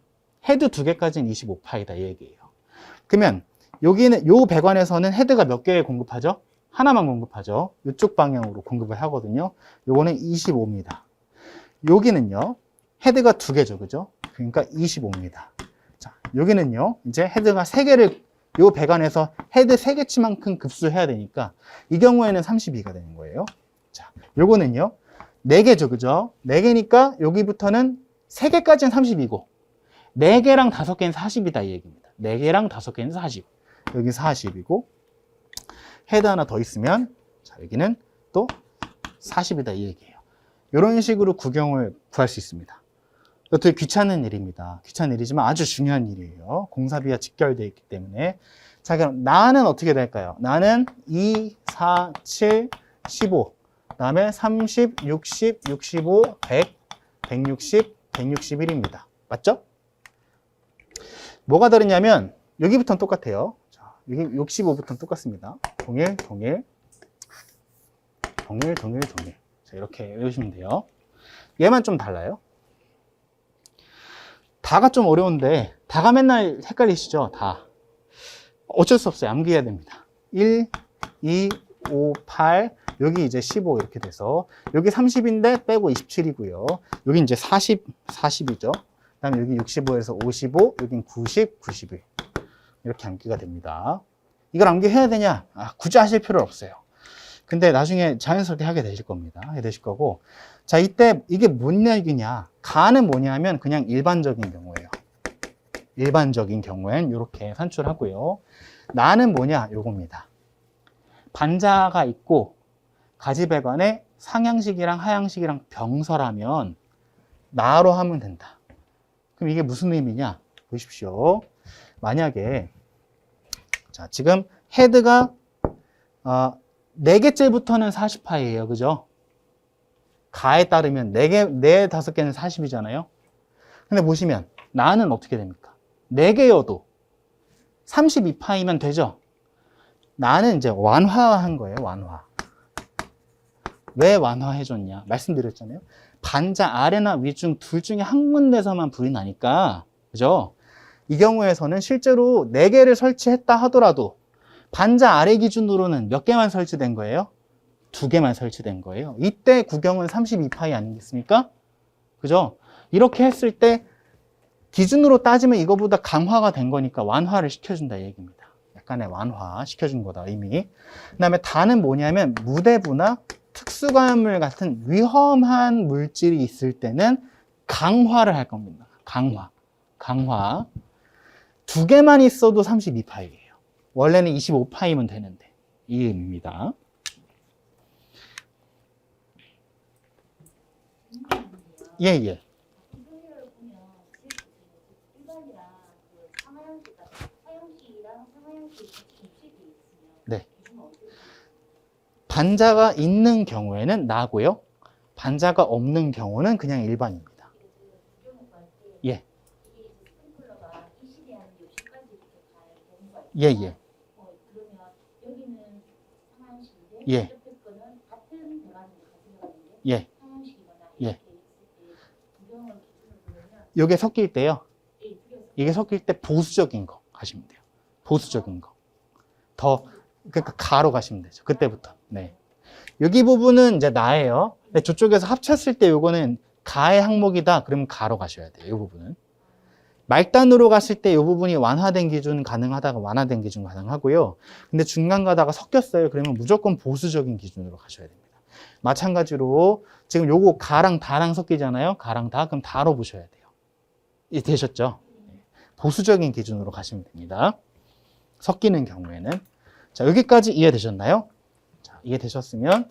헤드 두 개까지는 25파이다 이 얘기예요. 그러면 여기는 요 배관에서는 헤드가 몇 개 공급하죠? 하나만 공급하죠. 이쪽 방향으로 공급을 하거든요. 요거는 25입니다. 여기는요, 헤드가 두 개죠, 그죠? 그러니까 25입니다. 자, 여기는요, 이제 헤드가 세 개를 요 배관에서 헤드 세 개치만큼 급수해야 되니까 이 경우에는 32가 되는 거예요. 자, 요거는요, 네 개죠, 그죠? 네 개니까 여기부터는 세 개까지는 32고 네 개랑 다섯 개는 40이다 이 얘기입니다. 네 개랑 다섯 개는 40. 여기 40이고 헤드 하나 더 있으면 자, 여기는 또 40이다 이 얘기예요. 이런 식으로 구경을 구할 수 있습니다. 되게 귀찮은 일입니다. 귀찮은 일이지만 아주 중요한 일이에요. 공사비와 직결되어 있기 때문에. 자, 그럼 나는 어떻게 될까요? 나는 2, 4, 7, 15, 그 다음에 30, 60, 65, 100, 160, 161입니다. 맞죠? 뭐가 다르냐면 여기부터는 똑같아요. 자, 여기 65부터는 똑같습니다. 동일, 동일, 동일, 동일, 동일. 자, 이렇게 외우시면 돼요. 얘만 좀 달라요. 다가 좀 어려운데 다가 맨날 헷갈리시죠? 다. 어쩔 수 없어요. 암기해야 됩니다. 1, 2, 5, 8 여기 이제 15 이렇게 돼서 여기 30인데 빼고 27이고요. 여기 이제 40이죠. 그 다음에 여기 65에서 55 여긴 90, 91 이렇게 암기가 됩니다. 이걸 암기해야 되냐? 굳이 하실 필요 없어요. 근데 나중에 자연스럽게 하게 되실 겁니다. 하게 되실 거고. 자, 이때 이게 뭔 얘기냐? 가는 뭐냐면 그냥 일반적인 경우예요. 일반적인 경우엔 이렇게 산출하고요. 나는 뭐냐? 요겁니다. 반자가 있고 가지배관에 상향식이랑 하향식이랑 병설하면 나로 하면 된다. 그럼 이게 무슨 의미냐? 보십시오. 만약에 자, 지금 헤드가 4개째부터는 40파이예요. 그죠? 가에 따르면 4개, 5개는 40이잖아요. 근데 보시면 나는 어떻게 됩니까? 4개여도 32파이면 되죠? 나는 이제 완화한 거예요. 완화. 왜 완화해줬냐? 말씀드렸잖아요. 반자 아래나 위 중 둘 중에 한 군데서만 불이 나니까, 그죠? 이 경우에서는 실제로 4개를 설치했다 하더라도 반자 아래 기준으로는 몇 개만 설치된 거예요? 2개만 설치된 거예요. 이때 구경은 32파이 아니겠습니까? 그죠? 이렇게 했을 때 기준으로 따지면 이거보다 강화가 된 거니까 완화를 시켜준다 이 얘기입니다. 약간의 완화 시켜준 거다 의미. 그 다음에 다는 뭐냐면 무대부나 특수가물 같은 위험한 물질이 있을 때는 강화를 할 겁니다. 강화. 2개만 있어도 32파이예요. 원래는 25파이면 되는데 이 의미입니다. 예. 네. 반자가 있는 경우에는 나고요. 반자가 없는 경우는 그냥 일반입니다. 예. 예. 그러면 여기는 상황식인데 예. 옆에 거는 같은 배관인데 같은 배관인데 예. 상황식이거나 예. 이렇게 있을 때 구경을 기준으로 보면 요게 섞일 때요. 이 두 개에서 이게 섞일 때 보수적인 거 가시면 돼요. 보수적인 거. 더 그러니까 가로 가시면 되죠. 그때부터. 네. 여기 부분은 이제 나예요. 근데 저쪽에서 합쳤을 때 요거는 가의 항목이다. 그러면 가로 가셔야 돼요. 이 부분은. 말단으로 갔을 때 이 부분이 완화된 기준 가능하다가 완화된 기준 가능하고요. 근데 중간 가다가 섞였어요. 그러면 무조건 보수적인 기준으로 가셔야 됩니다. 마찬가지로 지금 요거 가랑 다랑 섞이잖아요. 가랑 다. 그럼 다로 보셔야 돼요. 이 되셨죠? 보수적인 기준으로 가시면 됩니다. 섞이는 경우에는. 자, 여기까지 이해되셨나요? 자, 이해되셨으면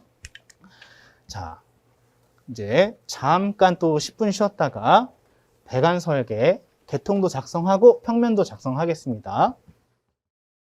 자, 이제 잠깐 또 10분 쉬었다가 배관 설계, 개통도 작성하고 평면도 작성하겠습니다.